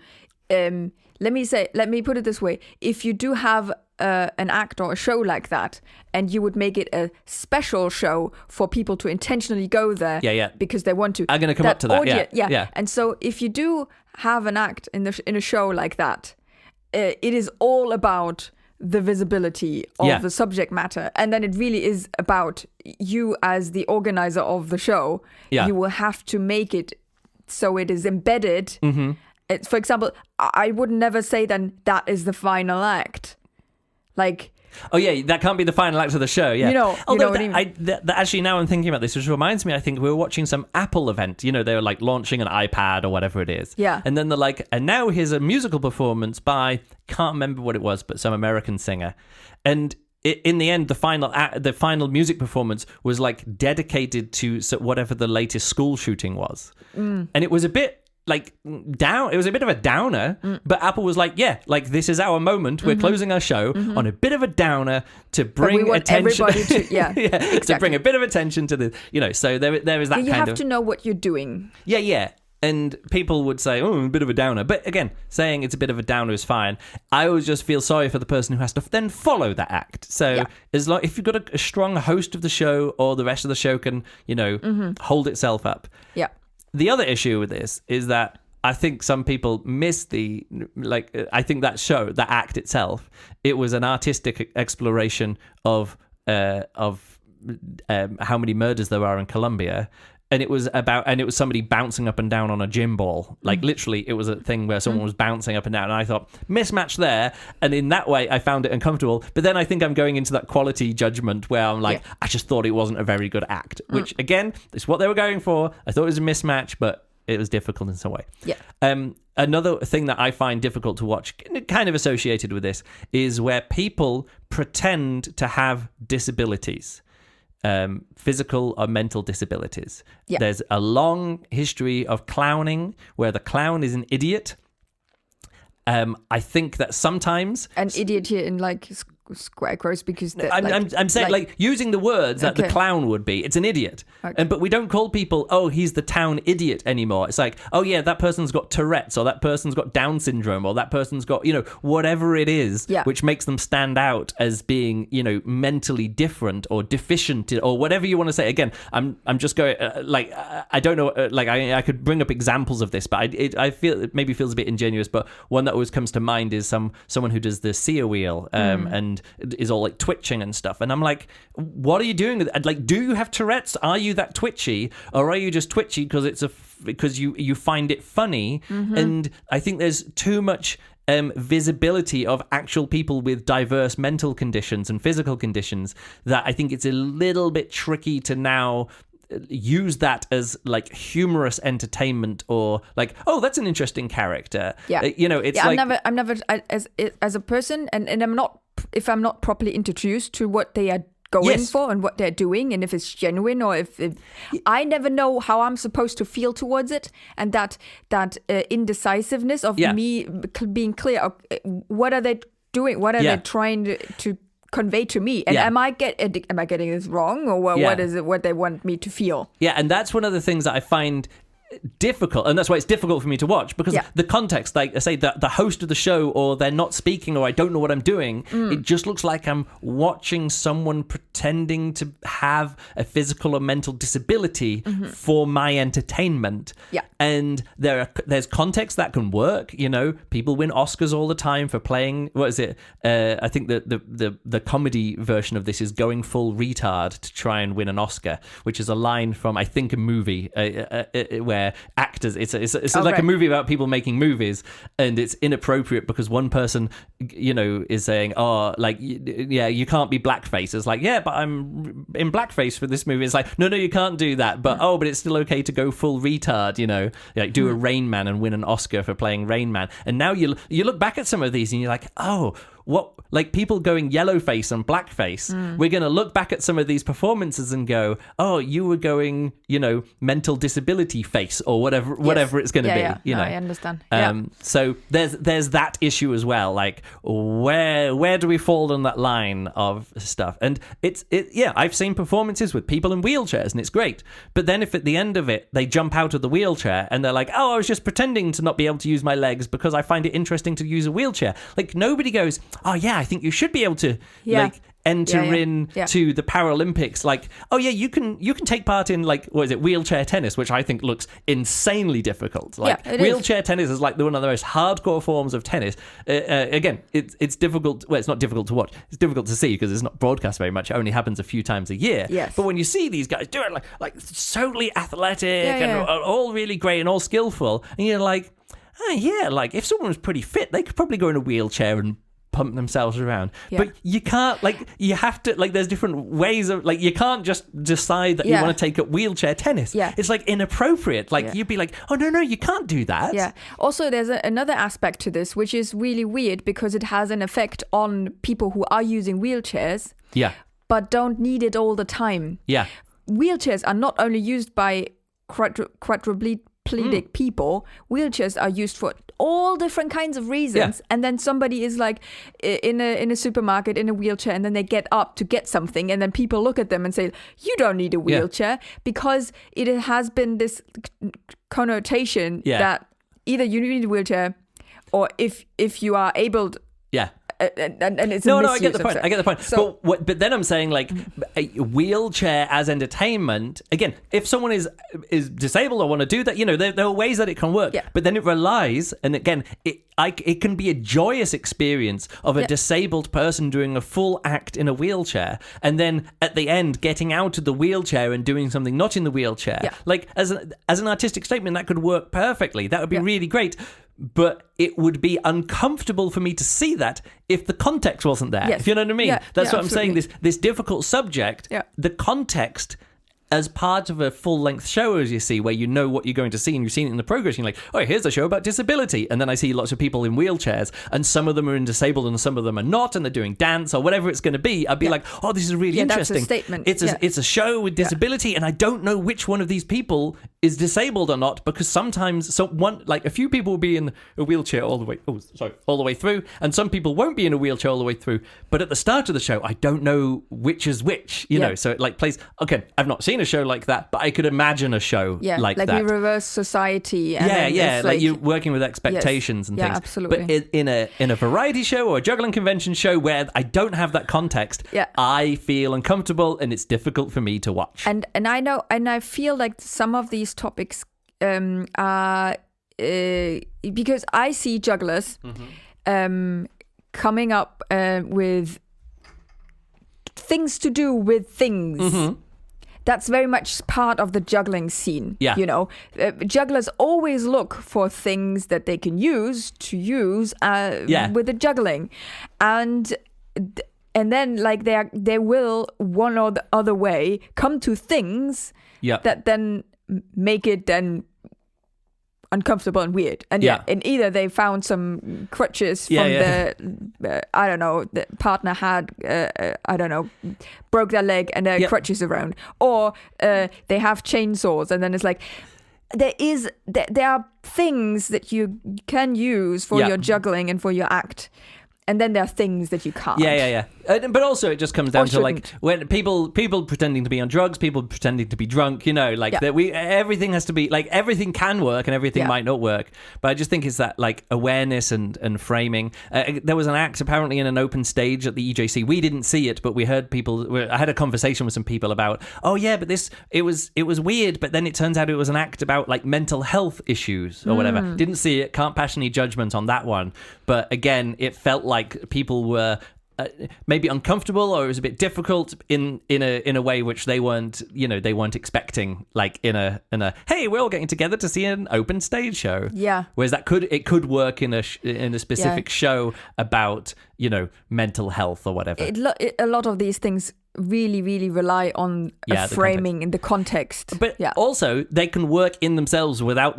B: let me put it this way. If you do have an act or a show like that, and you would make it a special show for people to intentionally go there because they want to.
A: I'm going to come up to that. Yeah.
B: And so if you do have an act in a show like that, it is all about the visibility of the subject matter, and then it really is about you as the organizer of the show. You will have to make it so it is embedded. For example, I would never say then that is the final act, like,
A: oh yeah, that can't be the final act of the show. Yeah,
B: you know what I mean?
A: Actually, now I'm thinking about this, which reminds me, I think we were watching some Apple event. You know, they were like launching an iPad or whatever it is.
B: Yeah.
A: And then they're like, and now here's a musical performance by, can't remember what it was, but some American singer. And in the end, the final music performance was like dedicated to whatever the latest school shooting was, and it was a bit. Like down, it was a bit of a downer, but Apple was like, "Yeah, like this is our moment. We're closing our show on a bit of a downer to bring attention,
B: exactly.
A: to bring a bit of attention to the, you know." So there is that.
B: You have to know what you're doing.
A: Yeah. And people would say, "Oh, a bit of a downer," but again, saying it's a bit of a downer is fine. I always just feel sorry for the person who has to then follow that act. So as long if you've got a strong host of the show, or the rest of the show can, you know, hold itself up.
B: Yeah.
A: The other issue with this is that I think some people miss I think that show, that act itself, it was an artistic exploration of how many murders there are in Colombia. And it was somebody bouncing up and down on a gym ball. Like literally, it was a thing where someone was bouncing up and down. And I thought, mismatch there. And in that way, I found it uncomfortable. But then I think I'm going into that quality judgment where I'm like, I just thought it wasn't a very good act. Which, again, is what they were going for. I thought it was a mismatch, but it was difficult in some way.
B: Yeah.
A: Another thing that I find difficult to watch, kind of associated with this, is where people pretend to have disabilities. Physical or mental disabilities. Yeah. There's a long history of clowning where the clown is an idiot. I think that sometimes
B: an idiot here in like square quotes because
A: I'm saying like using the words that the clown would be. It's an idiot, but we don't call people, oh, he's the town idiot anymore. It's like, oh yeah, that person's got Tourette's, or that person's got Down syndrome, or that person's got, you know, whatever it is, which makes them stand out as being, you know, mentally different or deficient or whatever you want to say. Again, I'm just going I don't know, I could bring up examples of this, but I feel it maybe feels a bit ingenuous. But one that always comes to mind is someone who does the seer wheel and is all like twitching and stuff, and I'm like, what are you doing with it? Like, do you have Tourette's? Are you that twitchy, or are you just twitchy because you find it funny? And I think there's too much visibility of actual people with diverse mental conditions and physical conditions that I think it's a little bit tricky to now use that as like humorous entertainment, or like, oh, that's an interesting character. You know, it's like
B: I'm never as a person, and I'm not, if I'm not properly introduced to what they are going for and what they're doing, and if it's genuine, or if I never know how I'm supposed to feel towards it, and that indecisiveness of me being clear, what are they doing, what are they trying to convey to me, and am I getting this wrong, or what is it what they want me to feel?
A: And that's one of the things that I find difficult, and that's why it's difficult for me to watch, because the context, like I say, the host of the show, or they're not speaking, or I don't know what I'm doing, it just looks like I'm watching someone pretending to have a physical or mental disability for my entertainment. And there's context that can work. People win Oscars all the time for playing, what is it, I think the comedy version of this is going full retard to try and win an Oscar, which is a line from, I think, a movie where actors, it's like a movie about people making movies, and it's inappropriate because one person is saying, you can't be blackface. It's like, but I'm in blackface for this movie. It's like, no, you can't do that, but but it's still okay to go full retard, like do a Rain Man and win an Oscar for playing Rain Man. And now you look back at some of these and you're like, what, like people going yellowface and blackface, we're going to look back at some of these performances and go, you were going, mental disability face, or whatever it's going to be.
B: No, I understand.
A: So there's that issue as well. Like, where do we fall on that line of stuff? And I've seen performances with people in wheelchairs, and it's great. But then if at the end of it they jump out of the wheelchair and they're like, I was just pretending to not be able to use my legs because I find it interesting to use a wheelchair. Like, nobody goes, I think you should be able to enter into the Paralympics. Like, you can take part in, like, what is it, wheelchair tennis, which I think looks insanely difficult. Like, wheelchair tennis is like one of the most hardcore forms of tennis. Again, it's difficult. Well, it's not difficult to watch. It's difficult to see because it's not broadcast very much. It only happens a few times a year.
B: Yes.
A: But when you see these guys do it, like totally athletic and all really great and all skillful, and you're like, like if someone was pretty fit, they could probably go in a wheelchair and pump themselves around. But you can't, like, you have to, like, there's different ways of, like, you can't just decide that you want to take up wheelchair tennis. It's like inappropriate. Like you'd be like, no, you can't do that.
B: Also, there's another aspect to this, which is really weird because it has an effect on people who are using wheelchairs but don't need it all the time. Wheelchairs are not only used by quadriplegic people. Wheelchairs are used for all different kinds of reasons, and then somebody is like in a supermarket in a wheelchair, and then they get up to get something, and then people look at them and say, you don't need a wheelchair, because it has been this connotation that either you need a wheelchair, or if you are able to, and it's
A: no, I get the point. So, but then I'm saying, like, a wheelchair as entertainment. Again, if someone is disabled or want to do that, there are ways that it can work. But then it relies, and again, it can be a joyous experience of a disabled person doing a full act in a wheelchair, and then at the end getting out of the wheelchair and doing something not in the wheelchair. Like as an artistic statement, that could work perfectly. That would be really great. But it would be uncomfortable for me to see that if the context wasn't there. If you know what I mean? That's what I'm saying. This difficult subject, the context as part of a full-length show, as you see, where you know what you're going to see, and you've seen it in the progress, you're like, here's a show about disability. And then I see lots of people in wheelchairs, and some of them are disabled and some of them are not, and they're doing dance or whatever it's going to be. I'd be like, this is really interesting.
B: That's a statement.
A: It's a show with disability, and I don't know which one of these people is disabled or not, because sometimes a few people will be in a wheelchair all the way through, and some people won't be in a wheelchair all the way through. But at the start of the show, I don't know which is which, you know. So it like plays. Okay, I've not seen a show like that, but I could imagine a show like that.
B: Like we reverse society.
A: And like you're working with expectations and things.
B: Absolutely.
A: But in a variety show or a juggling convention show where I don't have that context, I feel uncomfortable, and it's difficult for me to watch.
B: And I know, and I feel like some of these topics are because I see jugglers coming up with things to do with things. That's very much part of the juggling scene. Jugglers always look for things that they can use with the juggling, and then like they will one or the other way come to things that then make it then uncomfortable and weird. And in either they found some crutches from the partner had, broke their leg and there are crutches around. Or they have chainsaws and then it's like, there are things that you can use for your juggling and for your act. And then there are things that you can't.
A: Yeah. But also it just comes down to like when people pretending to be on drugs, people pretending to be drunk, that everything has to be like everything can work and everything might not work. But I just think it's that like awareness and framing. There was an act apparently in an open stage at the EJC. We didn't see it, but we heard people. I had a conversation with some people about, but it was weird. But then it turns out it was an act about like mental health issues or whatever. Didn't see it. Can't pass any judgment on that one. But again, it felt like people were maybe uncomfortable, or it was a bit difficult in a way which they weren't expecting, like in a hey, we're all getting together to see an open stage show. Whereas it could work in a specific show about mental health or whatever.
B: A lot of these things really, really rely on a framing in the context.
A: But also, they can work in themselves without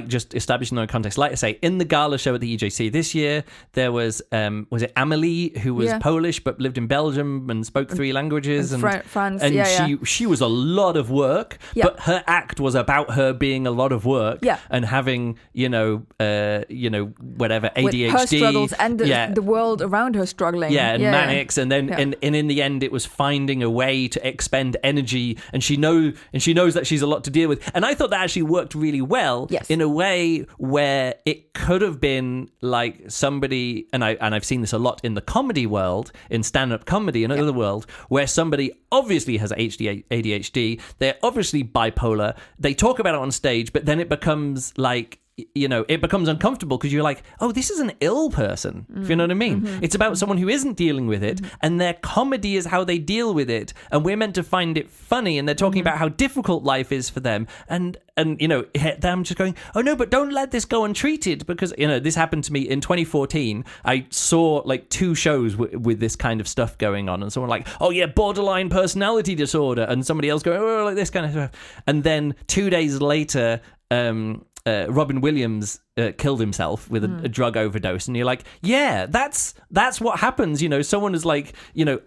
A: just establishing their own context. Like I say, in the gala show at the EJC this year, there was it Amelie, who was Polish but lived in Belgium and spoke 3 languages. And
B: France.
A: And she was a lot of work, but her act was about her being a lot of work and having, whatever, ADHD.
B: With her struggles and the world around her struggling.
A: And manics. And then and in the end, it was finding a way to expend energy, and she knows that she's a lot to deal with. And I thought that actually worked really well in a way where it could have been like somebody, and I've seen this a lot in the comedy world, in stand-up comedy and other world, where somebody obviously has ADHD, they're obviously bipolar, they talk about it on stage, but then it becomes like, it becomes uncomfortable because you're like, oh, this is an ill person, if you know what I mean. It's about someone who isn't dealing with it, and their comedy is how they deal with it, and we're meant to find it funny, and they're talking about how difficult life is for them, and I'm just going, oh no, but don't let this go untreated, because this happened to me in 2014. I saw like 2 shows with this kind of stuff going on, and someone like, oh yeah, borderline personality disorder, and somebody else going, oh, like this kind of stuff, and then 2 days later, Robin Williams killed himself with a drug overdose, and you're like, yeah, that's what happens. Someone is like,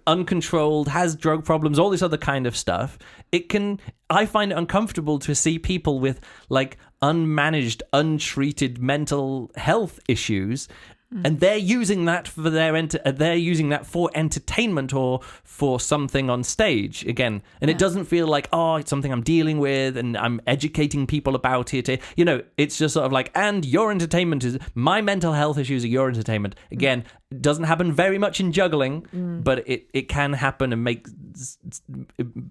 A: uncontrolled, has drug problems, all this other kind of stuff. I find it uncomfortable to see people with like unmanaged, untreated mental health issues. And they're using that for for entertainment or for something on stage again. And it doesn't feel like, oh, it's something I'm dealing with and I'm educating people about it. It's just sort of like, and your entertainment is my mental health issues are your entertainment. Again, it doesn't happen very much in juggling, but it can happen and make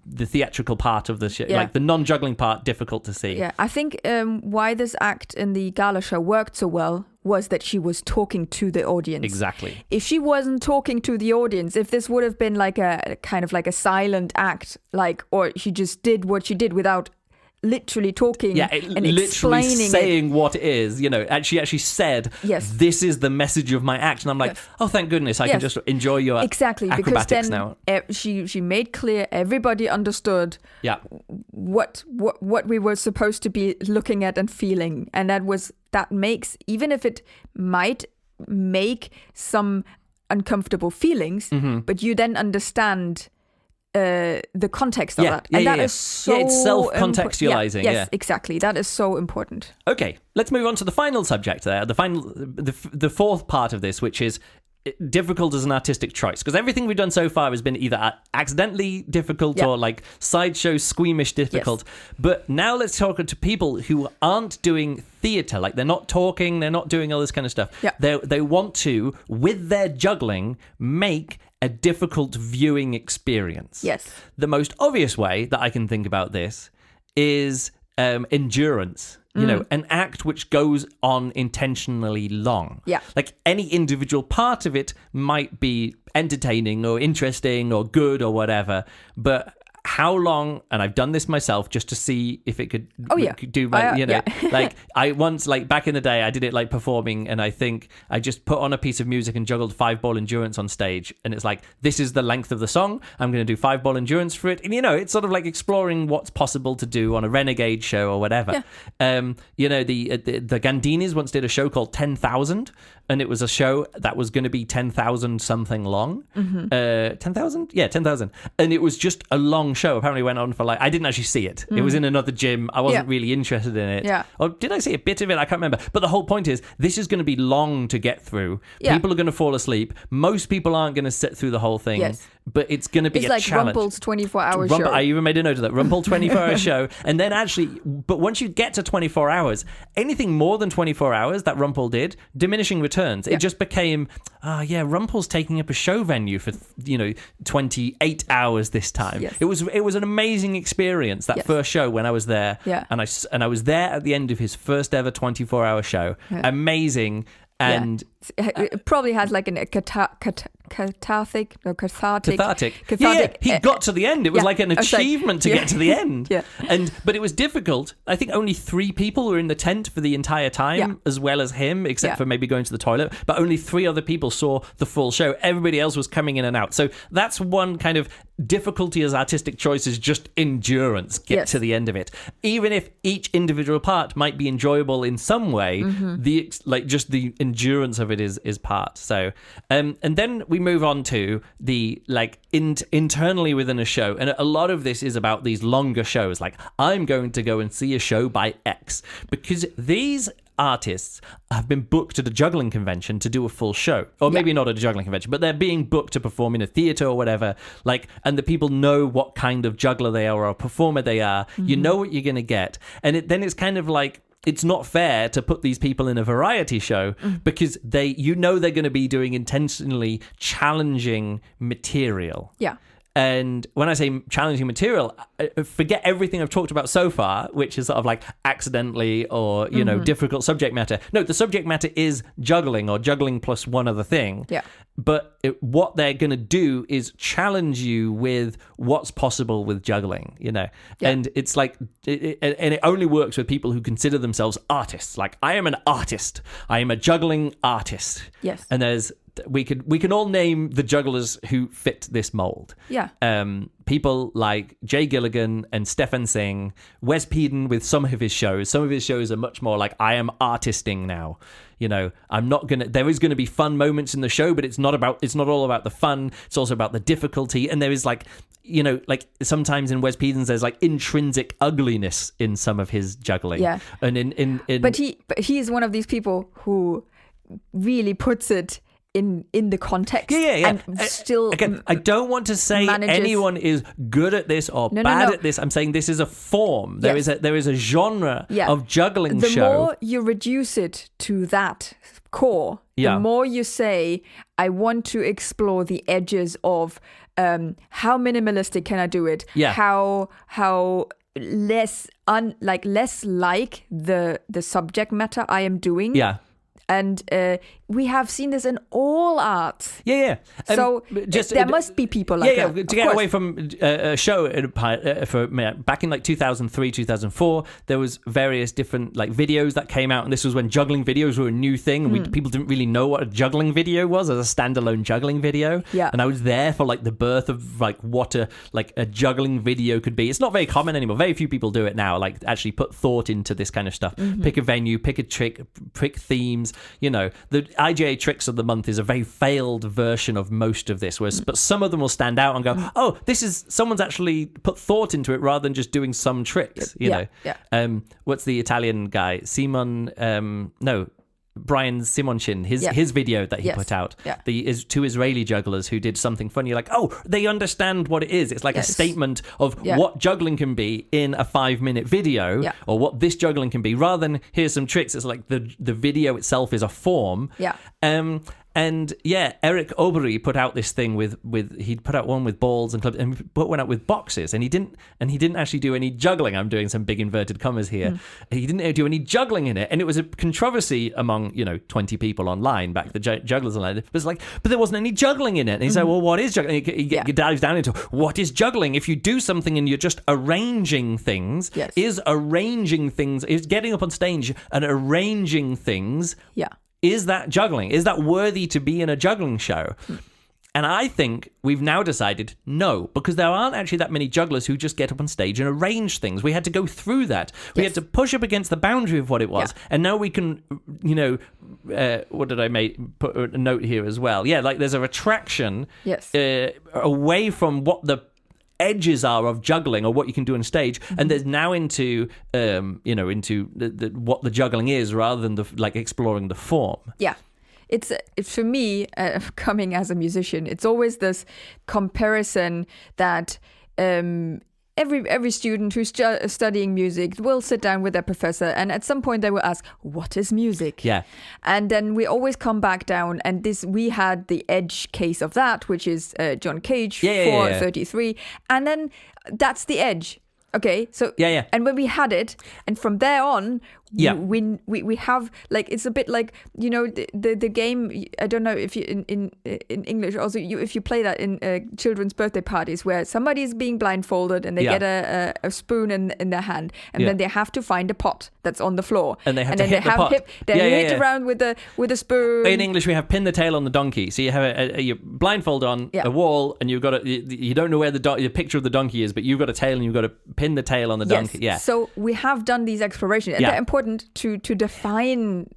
A: the theatrical part of the shit, like the non-juggling part, difficult to see.
B: I think why this act in the gala show worked so well was that she was talking to the audience.
A: Exactly.
B: If she wasn't talking to the audience, if this would have been like a kind of like a silent act, or she just did what she did without literally talking and
A: literally
B: explaining
A: saying what it is, and she actually said, this is the message of my act, and I'm like, oh, thank goodness, I can just enjoy your acrobatics now.
B: She made clear, everybody understood what we were supposed to be looking at and feeling, and that makes, even if it might make some uncomfortable feelings, but you then understand the context of that. And that is so
A: it's self-contextualizing.
B: Yes, exactly. That is so important.
A: Okay, let's move on to the final subject there. The fourth part of this, which is difficult as an artistic choice, because everything we've done so far has been either accidentally difficult or like sideshow squeamish difficult. But now let's talk to people who aren't doing theatre, like they're not talking, they're not doing all this kind of stuff. They want to, with their juggling, make a difficult viewing experience. The most obvious way that I can think about this is endurance. An act which goes on intentionally long. Like any individual part of it might be entertaining or interesting or good or whatever, but how long, and I've done this myself just to see if it could do my, like I once, like back in the day, I did it like performing, and I think I just put on a piece of music and juggled 5-ball endurance on stage, and it's like, this is the length of the song, I'm going to do 5-ball endurance for it, and it's sort of like exploring what's possible to do on a Renegade show or whatever. The Gandinis once did a show called 10,000, and it was a show that was going to be 10,000 something long. 10,000? Yeah, 10,000. And it was just a long show. Apparently went on for like, I didn't actually see it. It was in another gym. I wasn't really interested in it.
B: Yeah.
A: Or did I see a bit of it? I can't remember. But the whole point is, this is going to be long to get through.
B: Yeah.
A: People are going to fall asleep. Most people aren't going to sit through the whole thing.
B: Yes.
A: But it's going to be
B: a
A: challenge.
B: It's like Rumpel's 24-hour show.
A: I even made a note of that. Rumpel 24-hour show. And then actually, but once you get to 24 hours, anything more than 24 hours that Rumpel did, diminishing returns. It just became, Rumpel's taking up a show venue for, 28 hours this time.
B: Yes.
A: It was an amazing experience, that first show when I was there.
B: Yeah.
A: And I was there at the end of his first ever 24-hour show. Yeah. Amazing. And
B: it probably has like a cathartic.
A: Yeah, he got to the end. It was like an achievement to get to the end. But it was difficult. I think only 3 people were in the tent for the entire time, as well as him, except for maybe going to the toilet. But only 3 other people saw the full show. Everybody else was coming in and out. So that's one kind of difficulty as artistic choice, is just endurance. Get to the end of it. Even if each individual part might be enjoyable in some way, the endurance of it is part. So and then we move on to the internally within a show, and a lot of this is about these longer shows. Like, I'm going to go and see a show by X because these artists have been booked at a juggling convention to do a full show, or maybe not at a juggling convention, but they're being booked to perform in a theater or whatever, and the people know what kind of juggler they are or performer they are. You know what you're going to get, and then it's kind of like, it's not fair to put these people in a variety show because they're going to be doing intentionally challenging material.
B: Yeah.
A: And when I say challenging material, forget everything I've talked about so far, which is sort of like accidentally or, difficult subject matter. No, the subject matter is juggling, or juggling plus one other thing.
B: Yeah.
A: But what they're going to do is challenge you with what's possible with juggling, And it's like, and it only works with people who consider themselves artists. Like, I am an artist. I am a juggling artist.
B: Yes.
A: And we can all name the jugglers who fit this mold.
B: Yeah.
A: People like Jay Gilligan and Stefan Singh, Wes Peden with some of his shows. Some of his shows are much more like, I am artisting now. There is going to be fun moments in the show, but it's not all about the fun. It's also about the difficulty. And there is sometimes in Wes Peden's, there's like intrinsic ugliness in some of his juggling.
B: Yeah.
A: And
B: but he is one of these people who really puts it in the context.
A: And
B: still,
A: again, I don't want to say anyone is good at this or bad at this. I'm saying this is a form. There is a genre of juggling show.
B: The more you reduce it to that core, the more you say, I want to explore the edges of how minimalistic can I do it?
A: Yeah.
B: How less like the subject matter I am doing.
A: Yeah.
B: And we have seen this in all arts.
A: Yeah.
B: So there must be people like that.
A: To get away from a show back in like 2003, 2004, there was various different like videos that came out, and this was when juggling videos were a new thing, and people didn't really know what a juggling video was as a standalone juggling video.
B: Yeah.
A: And I was there for like the birth of like what a juggling video could be. It's not very common anymore. Very few people do it now. Like, actually put thought into this kind of stuff. Pick a venue, pick a trick, pick themes. The IGA Tricks of the Month is a very failed version of most of this, but some of them will stand out and go, oh, someone's actually put thought into it rather than just doing some tricks, know.
B: Yeah.
A: What's the Italian guy? Brian Simonchin, his video that he put out, the 2 Israeli jugglers who did something funny, like, oh, they understand what it is. It's like a statement of what juggling can be in a 5-minute video, or what this juggling can be, rather than here's some tricks. It's like the video itself is a form.
B: Yeah.
A: And yeah, Eric Aubery put out this thing with he'd put out one with balls and clubs, and he put one out with boxes, and he didn't actually do any juggling. I'm doing some big inverted commas here. He didn't do any juggling in it, and it was a controversy among 20 people online back the jugglers online. It was like, but there wasn't any juggling in it. And he said, well, what is juggling? He dives down into what is juggling. If you do something and you're just arranging things, is getting up on stage and arranging things. Yeah. Is that juggling? Is that worthy to be in a juggling show? And I think we've now decided no, because there aren't actually that many jugglers who just get up on stage and arrange things. We had to go through that. We had to push up against the boundary of what it was. And now we can, what did I put a note here as well? Yeah, like there's a retraction away from what the edges are of juggling or what you can do on stage, and there's now into what the juggling is rather than exploring the form. Yeah.
B: It's for me, coming as a musician, it's always this comparison that every student who's studying music will sit down with their professor, and at some point they will ask, what is music? Yeah. And then we always come back down, and we had the edge case of that, which is John Cage, 433. And then that's the edge. Okay, so and when we had it, and from there on, we have it's a bit like the game. I don't know if you in English also if you play that in children's birthday parties where somebody is being blindfolded and they get a spoon in their hand, and then they have to find a pot that's on the floor,
A: and they have to hit the pot.
B: Hit around with a spoon.
A: In English, we have pin the tail on the donkey. So you have your blindfold on a wall, and you've got you don't know where the picture of the donkey is, but you've got a tail and you've got to pin the tail on the donkey. Yeah.
B: So we have done these explorations, and they're important to define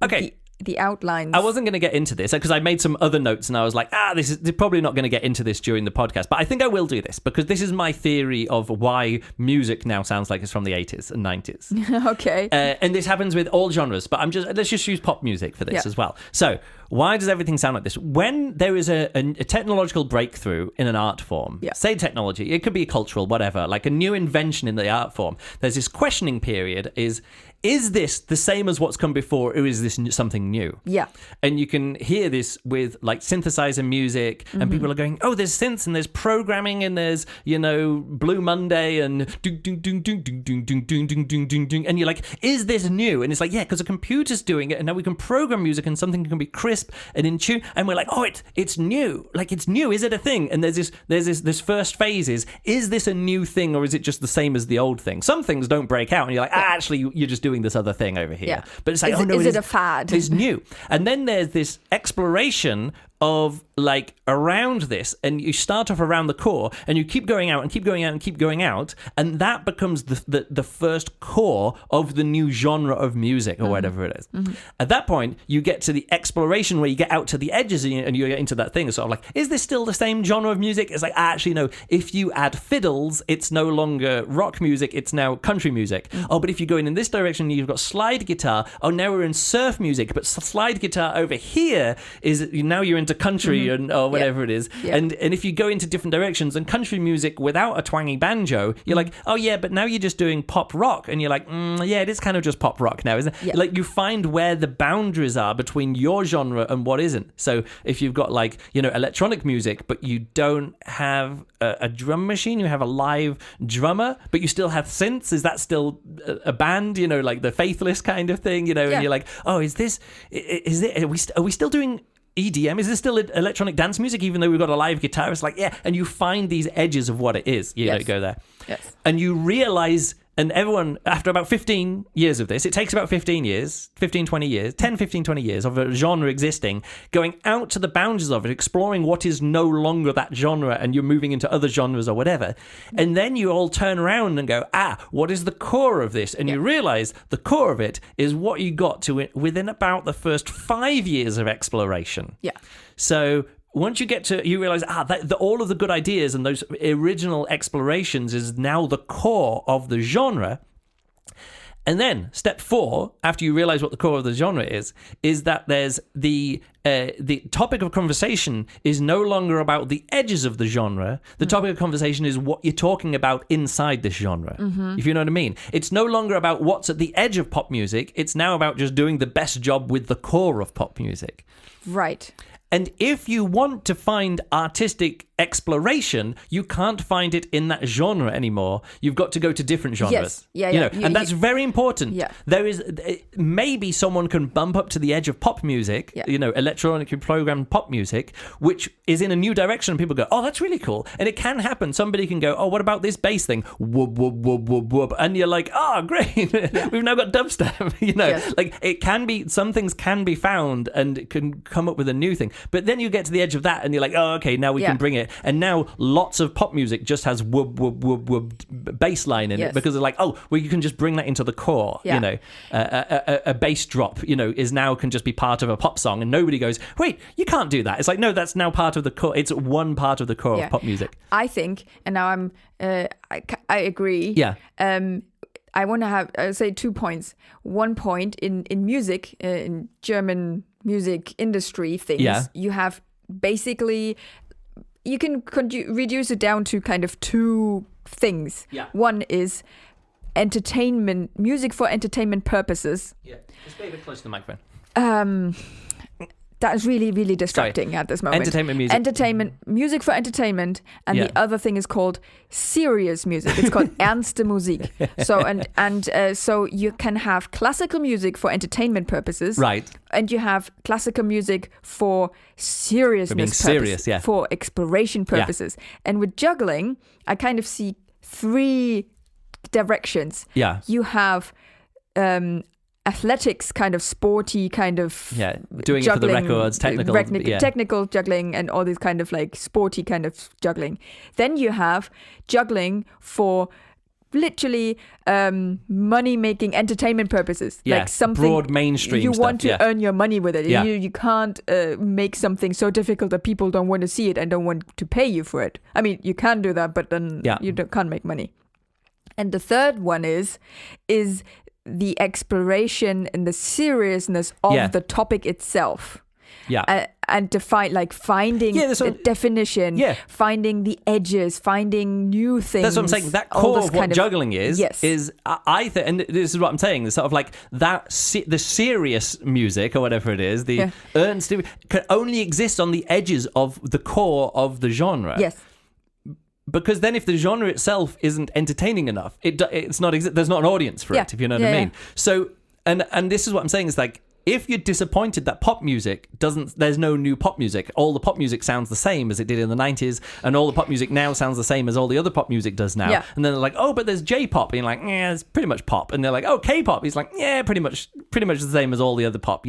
B: the outlines.
A: I wasn't going to get into this because I made some other notes and I was like, they're probably not going to get into this during the podcast. But I think I will do this because this is my theory of why music now sounds like it's from the 80s and 90s.
B: Okay.
A: And this happens with all genres, but let's just use pop music for this as well. So why does everything sound like this? When there is a technological breakthrough in an art form, say technology, it could be cultural, whatever, like a new invention in the art form, there's this questioning period is this the same as what's come before, or is this something new? Yeah. And you can hear this with synthesizer music, and people are going, oh, there's synths and there's programming and there's, Blue Monday and ding, ding, ding, ding, ding, ding, ding, ding, ding, ding, ding, ding. And you're like, is this new? And it's like, yeah, because a computer's doing it, and now we can program music and something can be crisp and in tune. And we're like, oh, it's new. Like, it's new. Is it a thing? And there's this first phase is this a new thing, or is it just the same as the old thing? Some things don't break out, and you're like, actually, you're just doing this other thing over here. But it's like,
B: is it a fad?
A: It's new. And then there's this exploration of around this, and you start off around the core and you keep going out and keep going out and keep going out, and that becomes the first core of the new genre of music or whatever it is. At that point you get to the exploration where you get out to the edges and you get into that thing. It's sort of like, is this still the same genre of music? It's like, actually no, if you add fiddles it's no longer rock music, it's now country music. Oh, but if you go in this direction you've got slide guitar. Oh, now we're in surf music, but slide guitar over here is now you're into country or whatever it is. And if you go into different directions, and country music without a twangy banjo, you're like, oh yeah, but now you're just doing pop rock, and you're like, yeah, it is kind of just pop rock now, isn't it? Like, you find where the boundaries are between your genre and what isn't. So if you've got electronic music, but you don't have a drum machine, you have a live drummer, but you still have synths, is that still a band? Like the Faithless kind of thing, and you're like, oh, are we still doing EDM? Is this still electronic dance music, even though we've got a live guitar? It's like, and you find these edges of what it is. You go there. Yes. And you realize, and everyone, after about 15 years of this, it takes about 20 years of a genre existing, going out to the boundaries of it, exploring what is no longer that genre, and you're moving into other genres or whatever. And then you all turn around and go, what is the core of this? And you realize the core of it is what you got to within about the first 5 years of exploration. Yeah. So once you realize all of the good ideas and those original explorations is now the core of the genre. And then step 4, after you realize what the core of the genre is that there's the the topic of conversation is no longer about the edges of the genre. The topic of conversation is what you're talking about inside this genre, if you know what I mean. It's no longer about what's at the edge of pop music. It's now about just doing the best job with the core of pop music.
B: Right.
A: And if you want to find artistic exploration, you can't find it in that genre anymore. You've got to go to different genres.
B: Yes.
A: And that's very important.
B: Yeah.
A: There is maybe someone can bump up to the edge of pop music, electronically programmed pop music, which is in a new direction, and people go, "Oh, that's really cool." And it can happen. Somebody can go, "Oh, what about this bass thing? Whoop whoop whoop whoop whoop," and you're like, "Oh, great! We've now got dubstep." Like it can be. Some things can be found and it can come up with a new thing. But then you get to the edge of that and you're like, oh, okay, now we can bring it. And now lots of pop music just has whoop, whoop, whoop, whoop bass line in it because they're like, oh, well, you can just bring that into the core. A bass drop, is now can just be part of a pop song. And nobody goes, wait, you can't do that. It's like, no, that's now part of the core. It's one part of the core of pop music.
B: I think, and now I agree.
A: Yeah.
B: I want to say 2 points. One point in music, in German music industry things, you have basically, you can reduce it down to kind of two things. Yeah. One is entertainment, music for entertainment purposes.
A: Yeah, just be a bit close to the microphone.
B: That is really, really distracting at this moment. Entertainment music for entertainment, and the other thing is called serious music. It's called ernste Musik. So so you can have classical music for entertainment purposes,
A: right?
B: And you have classical music for seriousness purposes, for exploration purposes. And with juggling, I kind of see three directions.
A: Yeah,
B: you have athletics, kind of sporty, kind of
A: doing juggling, it for the records,
B: technical juggling, and all this kind of like sporty kind of juggling. Then you have juggling for literally money-making entertainment purposes, like something
A: broad mainstream
B: you
A: stuff,
B: want to earn your money with it.
A: Yeah.
B: You can't make something so difficult that people don't want to see it and don't want to pay you for it. I mean, you can do that, but then you can't make money. And the third one is the exploration and the seriousness of the topic itself.
A: Yeah.
B: And finding the definition, finding the edges, finding new things.
A: That's what I'm saying. That core of what juggling is I think, and this is what I'm saying, the sort of like that, the serious music or whatever it is, the earnest, can only exist on the edges of the core of the genre.
B: Yes.
A: Because then if the genre itself isn't entertaining enough, it's not there's not an audience for it, if you know what I mean. So, and this is what I'm saying, is like, if you're disappointed that pop music there's no new pop music, all the pop music sounds the same as it did in the 90s, and all the pop music now sounds the same as all the other pop music does now. And then they're like, oh, but there's J-pop, and you're like, yeah, it's pretty much pop. And they're like, oh, K-pop, he's like, yeah, pretty much the same as all the other pop,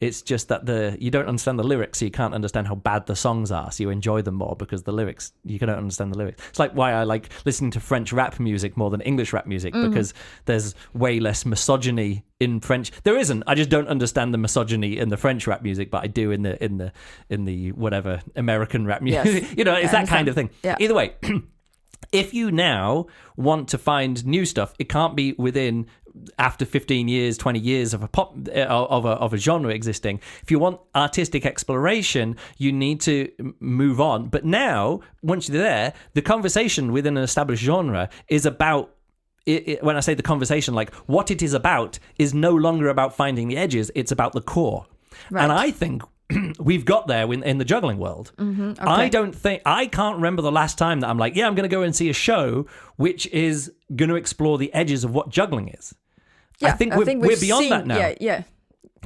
A: It's just that you don't understand the lyrics, so you can't understand how bad the songs are, so you enjoy them more because the lyrics, you don't understand the lyrics. It's like why I like listening to French rap music more than English rap music, because there's way less misogyny in French. There isn't. I just don't understand the misogyny in the French rap music, but I do in the whatever American rap music.
B: Yes.
A: It's that kind of thing.
B: Yeah.
A: Either way, if you now want to find new stuff, it can't be within after 15 years, 20 years of a pop of a genre existing. If you want artistic exploration, you need to move on. But now, once you're there, the conversation within an established genre is about when I say the conversation, like what it is about is no longer about finding the edges, it's about the core. Right. And I think we've got there in the juggling world. Okay. I can't remember the last time that I'm like, I'm going to go and see a show which is going to explore the edges of what juggling is. I think we're beyond that now.
B: Yes.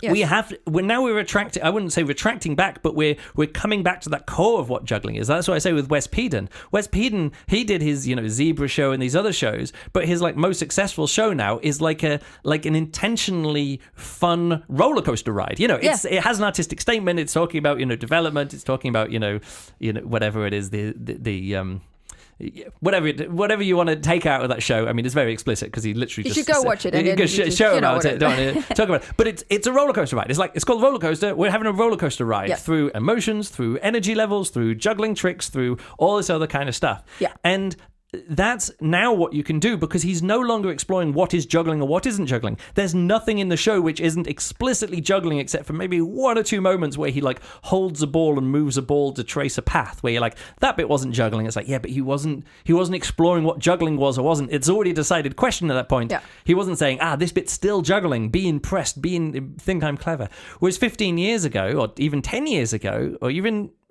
A: We're retracting. I wouldn't say retracting back, but we're coming back to that core of what juggling is. That's what I say with Wes Peden. Wes Peden, he did his Zebra show and these other shows, but his like most successful show now is like an intentionally fun roller coaster ride. It has an artistic statement. It's talking about development. It's talking about whatever it is, the whatever you want to take out of that show. I mean, it's very explicit because he literally
B: you should go watch it and
A: then show about it. Don't want to talk about it. But it's a roller coaster ride. It's called roller coaster. We're having a roller coaster ride through emotions, through energy levels, through juggling tricks, through all this other kind of stuff.
B: Yeah.
A: And that's now what you can do, because he's no longer exploring what is juggling or what isn't juggling. There's nothing in the show which isn't explicitly juggling, except for maybe 1 or 2 moments where he like holds a ball and moves a ball to trace a path, where you're like, that bit wasn't juggling. It's like, yeah, but he wasn't exploring what juggling was or wasn't. It's already a decided question at that point. Yeah. He wasn't saying, this bit's still juggling, be impressed, think I'm clever. Whereas 15 years ago, or even 10 years ago, or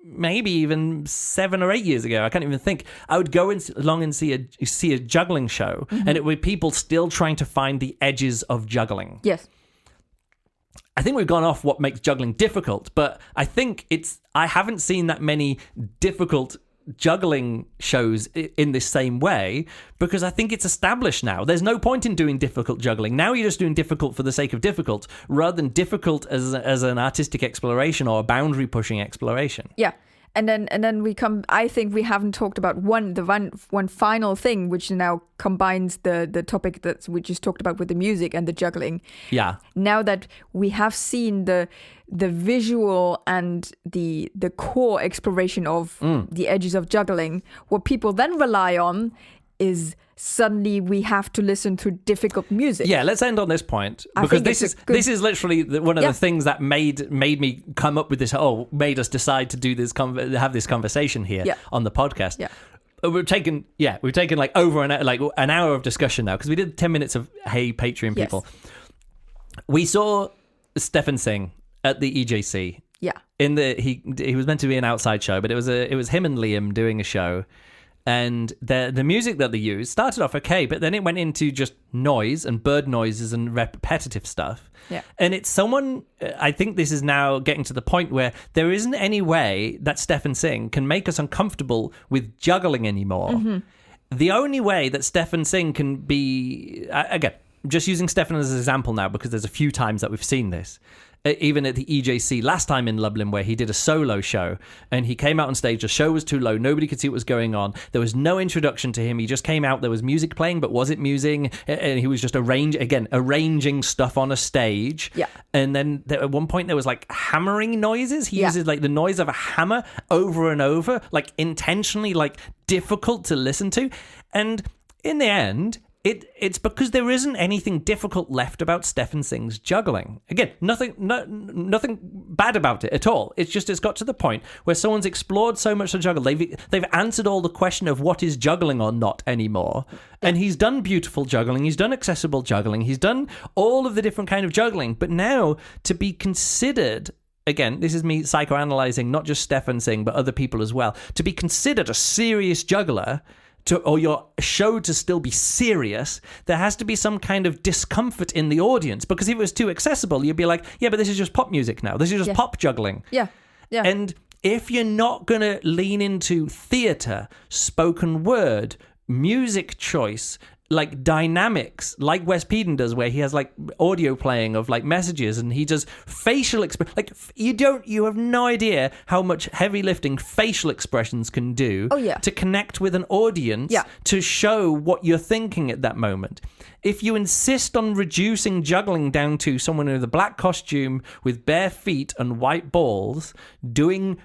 A: maybe even 7 or 8 years ago, I can't even think, I would go along and see a juggling show, and it would be people still trying to find the edges of juggling.
B: Yes.
A: I think we've gone off what makes juggling difficult, but I think I haven't seen that many difficult juggling shows in this same way, because I think it's established now. There's no point in doing difficult juggling. Now you're just doing difficult for the sake of difficult, rather than difficult as an artistic exploration or a boundary pushing exploration.
B: Yeah. And then we come. I think we haven't talked about one final thing, which now combines the topic that we just talked about with the music and the juggling.
A: Yeah.
B: Now that we have seen the visual and the core exploration of the edges of juggling, what people then rely on is suddenly we have to listen to difficult music.
A: Yeah, let's end on this point, because this is literally one of the things that made me come up with this. Made us decide to do this, have this conversation here on the podcast. Yeah. We've taken like over an hour of discussion now, because we did 10 minutes of Hey Patreon people. We saw Stefan Singh at the EJC.
B: Yeah.
A: He was meant to be an outside show, but it was him and Liam doing a show. And the music that they used started off okay, but then it went into just noise and bird noises and repetitive stuff.
B: Yeah.
A: And it's I think this is now getting to the point where there isn't any way that Stefan Singh can make us uncomfortable with juggling anymore. Mm-hmm. The only way that Stefan Singh can be, again, just using Stefan as an example now, because there's a few times that we've seen this. Even at the EJC last time in Lublin, where he did a solo show and he came out on stage, the show was too low, nobody could see what was going on, there was no introduction to him, he just came out, there was music playing, but was it music? And he was just arranging stuff on a stage.
B: Yeah.
A: And then at one point there was like hammering noises. He uses like the noise of a hammer over and over, like intentionally, like difficult to listen to. And in the end, it's because there isn't anything difficult left about Stefan Singh's juggling. Again, nothing bad about it at all. It's just it's got to the point where someone's explored so much to juggle. They've answered all the question of what is juggling or not anymore. And he's done beautiful juggling. He's done accessible juggling. He's done all of the different kind of juggling. But now to be considered, again, this is me psychoanalyzing not just Stefan Singh, but other people as well, to be considered a serious juggler, or your show to still be serious, there has to be some kind of discomfort in the audience. Because if it was too accessible, you'd be like, yeah, but this is just pop music now. This is just pop juggling.
B: Yeah. Yeah.
A: And if you're not going to lean into theatre, spoken word, music choice, like dynamics, like Wes Peden does, where he has like audio playing of like messages, and he does facial expression. Like you have no idea how much heavy lifting facial expressions can do to connect with an audience, to show what you're thinking at that moment. If you insist on reducing juggling down to someone with a black costume with bare feet and white balls doing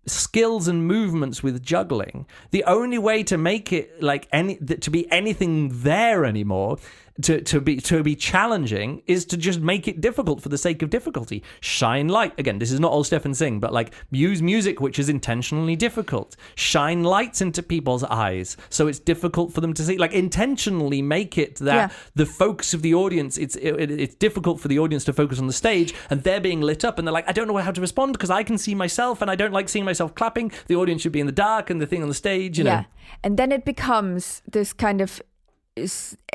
A: skills and movements with juggling, the only way to make it to be anything there anymore, to be challenging, is to just make it difficult for the sake of difficulty. Shine light. Again, this is not all Stefan Singh, but like use music which is intentionally difficult. Shine lights into people's eyes so it's difficult for them to see. Like intentionally make it that the focus of the audience, it's difficult for the audience to focus on the stage, and they're being lit up and they're like, I don't know how to respond because I can see myself and I don't like seeing myself clapping. The audience should be in the dark and the thing on the stage, you know.
B: And then it becomes this kind of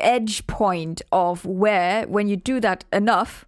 B: edge point of where, when you do that enough,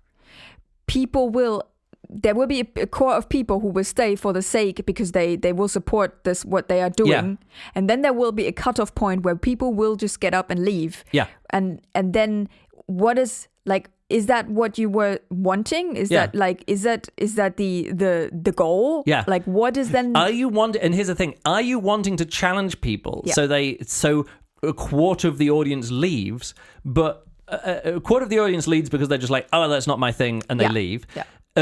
B: there will be a core of people who will stay for the sake, because they will support this, what they are doing. And then there will be a cutoff point where people will just get up and leave. And then what is like, is that what you were wanting? Is that the goal?
A: Yeah.
B: Like, what is then?
A: Are you wanting? And here's the thing: are you wanting to challenge people so a quarter of the audience leaves, but a quarter of the audience leaves because they're just like, oh, that's not my thing, and they leave.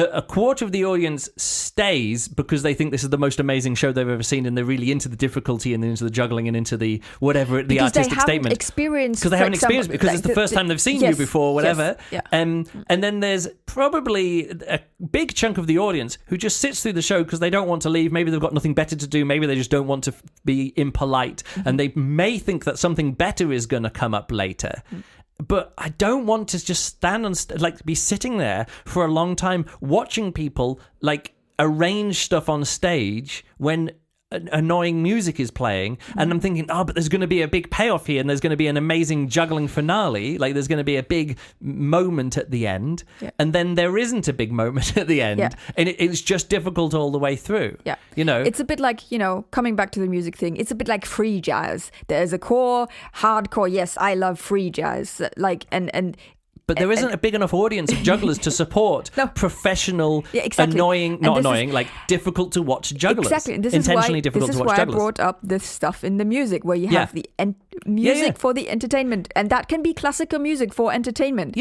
A: a quarter of the audience stays because they think this is the most amazing show they've ever seen, and they're really into the difficulty and into the juggling and into the whatever the artistic statement.
B: Because
A: they haven't experienced it because it's the first time they've seen you before, whatever.
B: Yes, yeah.
A: And then there's probably a big chunk of the audience who just sits through the show because they don't want to leave. Maybe they've got nothing better to do. Maybe they just don't want to be impolite, and they may think that something better is going to come up later. But I don't want to just stand and be sitting there for a long time watching people arrange stuff on stage when annoying music is playing, and I'm thinking, but there's going to be a big payoff here, and there's going to be an amazing juggling finale, there's going to be a big moment at the end, and then there isn't a big moment at the end, and it's just difficult all the way through.
B: It's a bit like, coming back to the music thing, it's a bit like free jazz. There's a core hardcore, yes, I love free jazz,
A: but there isn't a big enough audience of jugglers to support professional, difficult to watch jugglers.
B: Exactly. And this
A: intentionally
B: is why,
A: difficult to watch jugglers.
B: I brought up this stuff in the music, where you have the music for the entertainment, and that can be classical music for entertainment.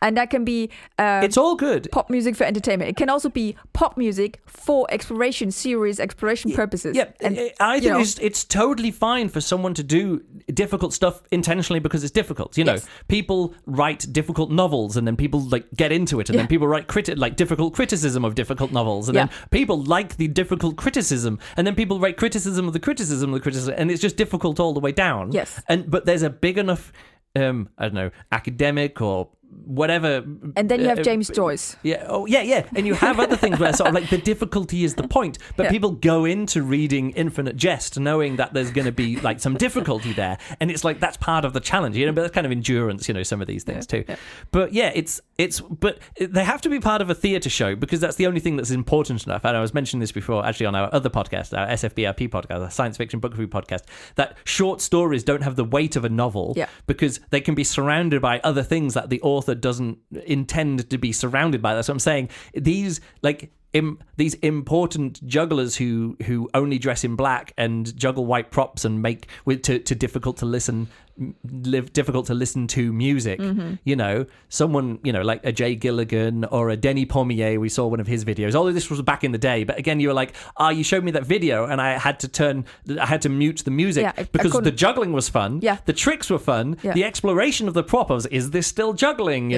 B: And that can be
A: it's all good.
B: Pop music for entertainment. It can also be pop music for exploration purposes.
A: And I think it's totally fine for someone to do difficult stuff intentionally because it's difficult. People write difficult novels, and then people get into it, and then people write difficult criticism of difficult novels, and then people like the difficult criticism, and then people write criticism of the criticism, and it's just difficult all the way down. But there's a big enough academic or whatever,
B: and then you have James Joyce.
A: And you have other things where sort of the difficulty is the point, but people go into reading Infinite Jest knowing that there's going to be some difficulty there, and it's that's part of the challenge, but that's kind of endurance, some of these things too. But but they have to be part of a theatre show, because that's the only thing that's important enough. And I was mentioning this before actually on our other podcast, our SFBRP podcast, our science fiction book review podcast, that short stories don't have the weight of a novel because they can be surrounded by other things that the author doesn't intend to be surrounded by. That's what I'm saying. These these important jugglers who only dress in black and juggle white props and make to difficult to listen to music, someone like a Jay Gilligan or a Denny Pommier. We saw one of his videos, although this was back in the day, but again, you were like, you showed me that video and I had to mute the music because the juggling was fun, the tricks were fun, the exploration of the prop of, is this still juggling,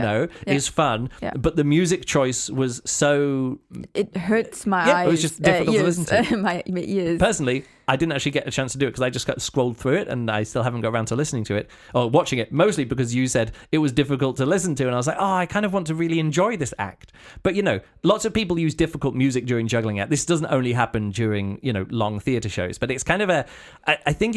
A: is fun, but the music choice was so...
B: It hurts my eyes.
A: It was just difficult to listen to.
B: my ears.
A: Personally, I didn't actually get a chance to do it because I just scrolled through it, and I still haven't got around to listening to it or watching it, mostly because you said it was difficult to listen to, and I was like, I kind of want to really enjoy this act. But lots of people use difficult music during juggling act. This doesn't only happen during long theatre shows, but it's kind of I think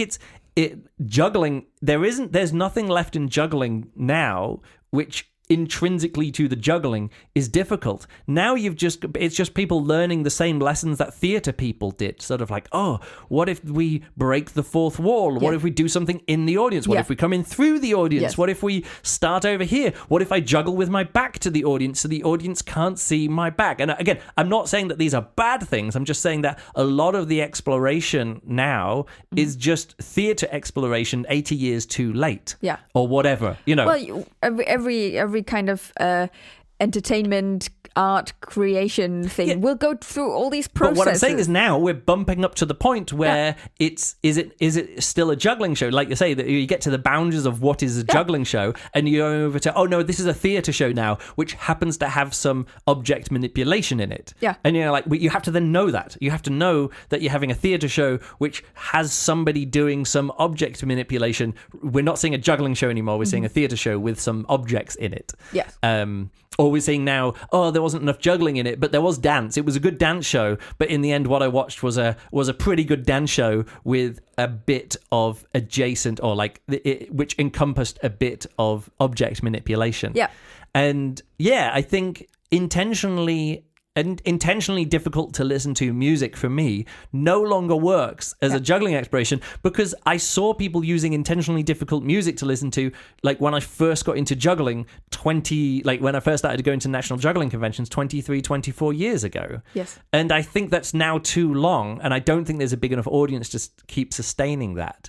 A: juggling, there's nothing left in juggling now which intrinsically to the juggling is difficult. Now it's just people learning the same lessons that theatre people did, sort of what if we break the fourth wall? What if we do something in the audience? What if we come in through the audience? What if we start over here? What if I juggle with my back to the audience so the audience can't see my back? And again, I'm not saying that these are bad things. I'm just saying that a lot of the exploration now is just theatre exploration 80 years too late. Or whatever,
B: Well, every kind of entertainment art creation thing will go through all these processes.
A: But what I'm saying is now we're bumping up to the point where is it still a juggling show? Like you say, that you get to the boundaries of what is a juggling show, and you go over to, this is a theatre show now, which happens to have some object manipulation in it. And you have to then know that. You have to know that you're having a theatre show which has somebody doing some object manipulation. We're not seeing a juggling show anymore. We're seeing a theatre show with some objects in it. Or we're saying now, there wasn't enough juggling in it, but there was dance. It was a good dance show, but in the end, what I watched was a pretty good dance show with a bit of adjacent, or which encompassed a bit of object manipulation. And I think intentionally difficult to listen to music for me no longer works as a juggling exploration, because I saw people using intentionally difficult music to listen to, when I first got into juggling when I first started to go into national juggling conventions 23, 24 years ago. And I think that's now too long, and I don't think there's a big enough audience to keep sustaining that.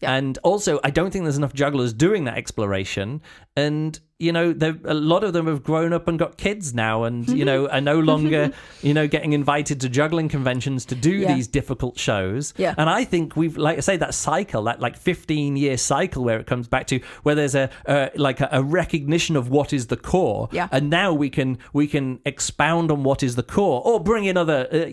A: And also, I don't think there's enough jugglers doing that exploration, and a lot of them have grown up and got kids now, and are no longer getting invited to juggling conventions to do these difficult shows. And I think we've, like I say, that cycle, that like 15-year cycle where it comes back to where there's a recognition of what is the core, and now we can expound on what is the core, or bring in other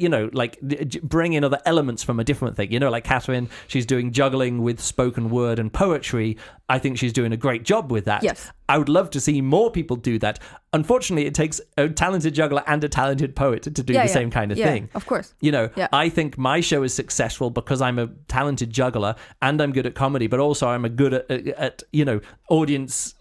A: bring in other elements from a different thing. Like Catherine, she's doing juggling with spoken word and poetry. I think she's doing a great job with that.
B: Yes.
A: I would love to see more people do that. Unfortunately, it takes a talented juggler and a talented poet to do the same kind of thing.
B: Of course.
A: I think my show is successful because I'm a talented juggler and I'm good at comedy, but also I'm a good at audience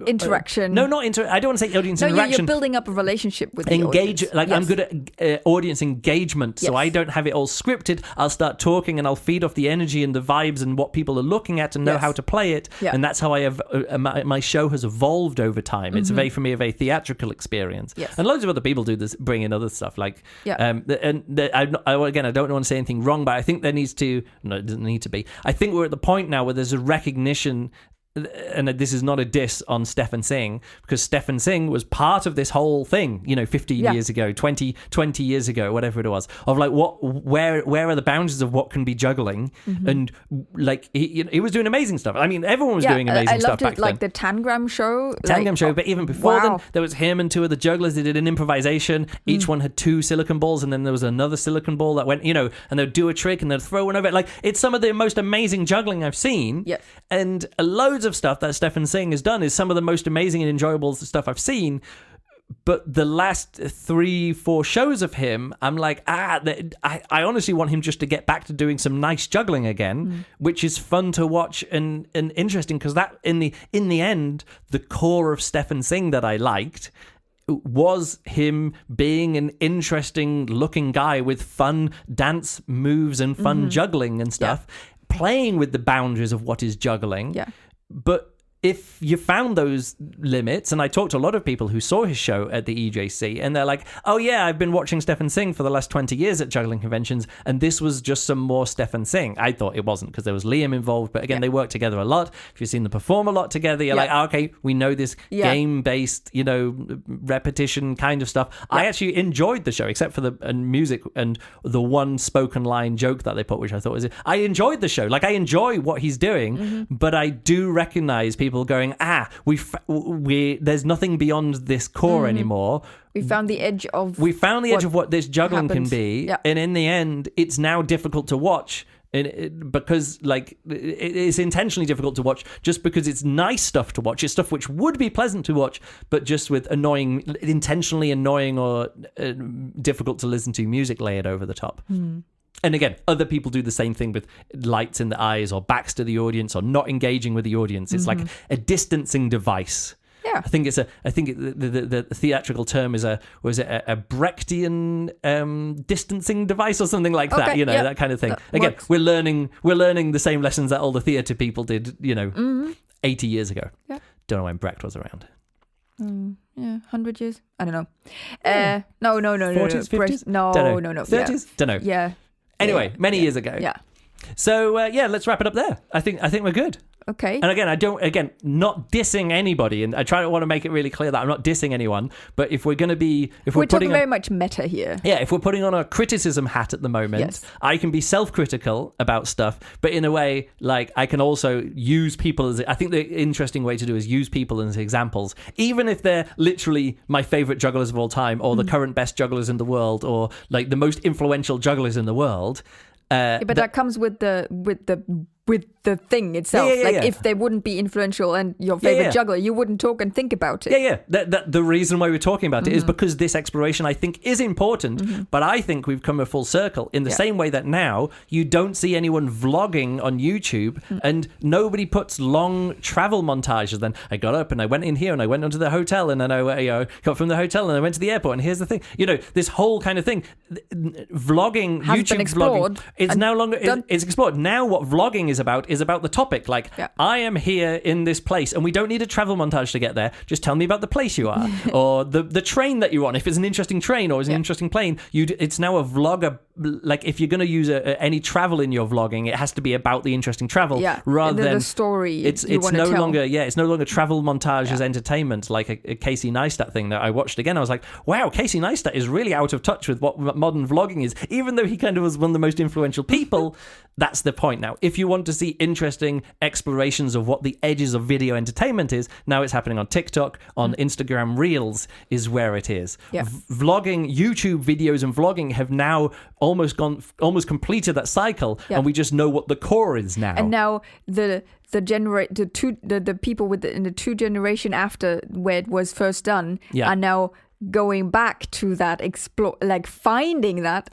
B: interaction.
A: No, not I don't want to say audience interaction.
B: You're building up a relationship with the audience.
A: I'm good at audience engagement, so I don't have it all scripted. I'll start talking and I'll feed off the energy and the vibes and what people are looking at and know how to play it. And that's how I have my show has evolved over time. It's for me a very theatrical experience. And loads of other people do this, bring in other stuff like I don't want to say anything wrong, but I think it doesn't need to be. I think we're at the point now where there's a recognition, and this is not a diss on Stefan Singh, because Stefan Singh was part of this whole thing, 15 years ago, 20 years ago, whatever it was, of like where are the boundaries of what can be juggling, and like he was doing amazing stuff. I mean, everyone was doing amazing stuff back then.
B: Like the Tangram show.
A: But even before then, there was him and two of the jugglers. They did an improvisation. Each one had 2 silicone balls, and then there was another silicone ball that went, and they'd do a trick and they'd throw one over it. Like, it's some of the most amazing juggling I've seen.
B: Yes.
A: And loads of stuff that Stefan Singh has done is some of the most amazing and enjoyable stuff I've seen. But the last 3-4 shows of him, I'm like, I honestly want him just to get back to doing some nice juggling again, which is fun to watch and interesting, because that in the end, the core of Stefan Singh that I liked was him being an interesting looking guy with fun dance moves and fun juggling and stuff, playing with the boundaries of what is juggling. But if you found those limits, and I talked to a lot of people who saw his show at the EJC, and they're like, oh yeah, I've been watching Stefan Singh for the last 20 years at juggling conventions, and this was just some more Stefan Singh. I thought it wasn't, because there was Liam involved, but again, they work together a lot. If you've seen them perform a lot together, you're like, okay, we know this game-based, repetition kind of stuff. I actually enjoyed the show, except for the music and the one spoken line joke that they put, which I thought was it. I enjoyed the show. Like, I enjoy what he's doing, but I do recognize people going, there's nothing beyond this core anymore.
B: We found the edge of
A: what this juggling can be, and in the end, it's now difficult to watch. Because it's intentionally difficult to watch, just because it's nice stuff to watch. It's stuff which would be pleasant to watch, but just with intentionally annoying or difficult to listen to music layered over the top. And again, other people do the same thing with lights in the eyes or backs to the audience or not engaging with the audience. It's like a distancing device.
B: Yeah,
A: I think the theatrical term is a Brechtian distancing device or something like that. That kind of thing. Again, we're learning the same lessons that all the theatre people did. 80 years ago. Yeah. Don't know when Brecht was around.
B: 100 years. I don't know. No.
A: 40s, 50s?
B: No.
A: 30s? Don't know.
B: Yeah.
A: Anyway, many years ago.
B: Yeah.
A: So let's wrap it up there. I think we're good.
B: Okay.
A: And again, not dissing anybody, and I want to make it really clear that I'm not dissing anyone. But if we're going to be,
B: we're talking very much meta here.
A: Yeah, if we're putting on a criticism hat at the moment, I can be self-critical about stuff, but in a way, like, I can also use people as. I think the interesting way to do is use people as examples, even if they're literally my favorite jugglers of all time, or the current best jugglers in the world, or like the most influential jugglers in the world.
B: But that comes with the the thing itself. If they wouldn't be influential and your favorite juggler, you wouldn't talk and think about it.
A: The reason why we're talking about it is because this exploration, I think, is important, but I think we've come a full circle in the same way that now you don't see anyone vlogging on YouTube, and nobody puts long travel montages. Then I got up and I went in here and I went onto the hotel, and then I got from the hotel and I went to the airport, and here's the thing. This whole kind of thing. Vlogging,
B: has
A: YouTube
B: been explored,
A: vlogging, it's no longer it's explored. Now what vlogging is about the topic. Like, I am here in this place, and we don't need a travel montage to get there. Just tell me about the place you are, or the train that you're on. If it's an interesting train or it's an interesting plane, it's now a vlog like if you're going to use any travel in your vlogging, it has to be about the interesting travel rather than
B: the story.
A: It's no longer travel montage as entertainment, like a Casey Neistat thing that I watched again. I was like, wow, Casey Neistat is really out of touch with what modern vlogging is, even though he kind of was one of the most influential people. That's the point. Now, if you want to see interesting explorations of what the edges of video entertainment is, now it's happening on TikTok, on Instagram Reels is where it is. Vlogging, YouTube videos and vlogging have now almost completed that cycle, and we just know what the core is now.
B: And now the people in the two generation after where it was first done are now going back to that, finding that,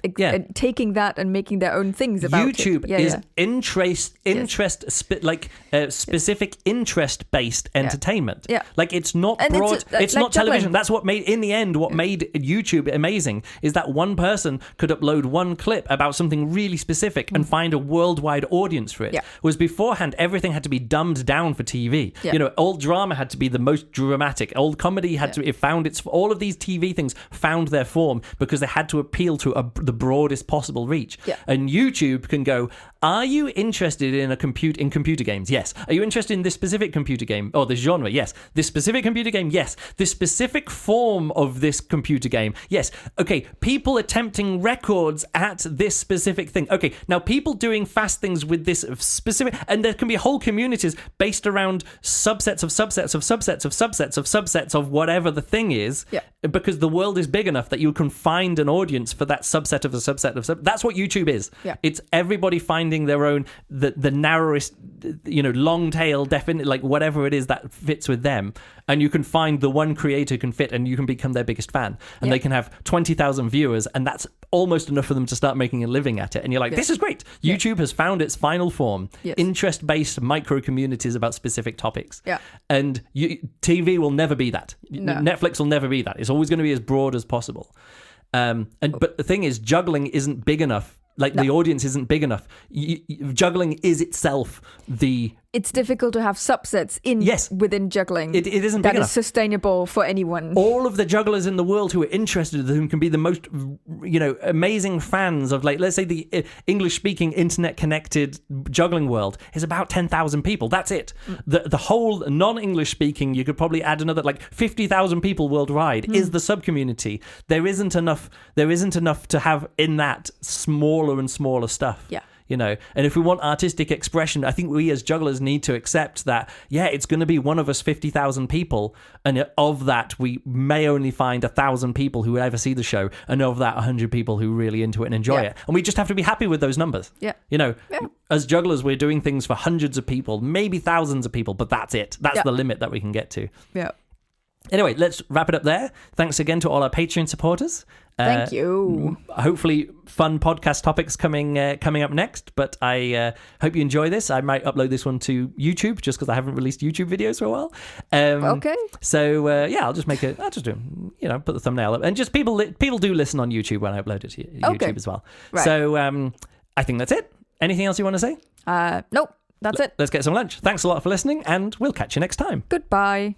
B: taking that and making their own things about
A: YouTube
B: it.
A: Specific interest-based entertainment.
B: Yeah.
A: Like it's not broad, it's not television. That's what made YouTube amazing, is that one person could upload one clip about something really specific and find a worldwide audience for it.
B: Yeah.
A: Whereas beforehand, everything had to be dumbed down for TV. Yeah. You know, old drama had to be the most dramatic. Old comedy had to, it found its, all of these TV things found their form because they had to appeal to the broadest possible reach. Yeah. And YouTube can go, are you interested in computer games? Yes. Are you interested in this specific computer game? Oh, this genre? Yes. This specific computer game? Yes. This specific form of this computer game? Yes. Okay, people attempting records at this specific thing. Okay, now people doing fast things with this specific, and there can be whole communities based around subsets of subsets of subsets of subsets of subsets of whatever the thing is. Yeah. Because the world is big enough that you can find an audience for that subset of a subset of sub. That's what YouTube is. Yeah. It's everybody finding their own, the narrowest, long tail, definitely, like whatever it is that fits with them. And you can find the one creator can fit, and you can become their biggest fan. And they can have 20,000 viewers, and that's almost enough for them to start making a living at it. And you're like, this is great. YouTube has found its final form. Yes. Interest-based micro communities about specific topics. Yeah. And TV will never be that. No. Netflix will never be that. It's always going to be as broad as possible. But the thing is, juggling isn't big enough. The audience isn't big enough. Juggling is itself It's difficult to have subsets within juggling. It isn't big enough.
B: That is sustainable for anyone.
A: All of the jugglers in the world who are interested, who can be the most, amazing fans of, let's say the English-speaking, internet-connected juggling world is about 10,000 people. That's it. The whole non-English-speaking, you could probably add another 50,000 people worldwide is the sub-community. There isn't enough to have in that smaller and smaller stuff. Yeah. And if we want artistic expression, I think we as jugglers need to accept that, it's going to be one of us 50,000 people. And of that, we may only find 1,000 people who would ever see the show. And of that, 100 people who really into it and enjoy it. And we just have to be happy with those numbers. Yeah. As jugglers, we're doing things for hundreds of people, maybe thousands of people, but that's it. That's the limit that we can get to. Yeah. Anyway, let's wrap it up there. Thanks again to all our Patreon supporters.
B: Thank you.
A: Hopefully fun podcast topics coming up next, but I hope you enjoy this. I might upload this one to YouTube just because I haven't released YouTube videos for a while.
B: Okay.
A: So I'll just put the thumbnail up, and just people do listen on YouTube when I upload it to YouTube as well. Right. So I think that's it. Anything else you want to say?
B: Nope. That's it.
A: Let's get some lunch. Thanks a lot for listening, and we'll catch you next time.
B: Goodbye.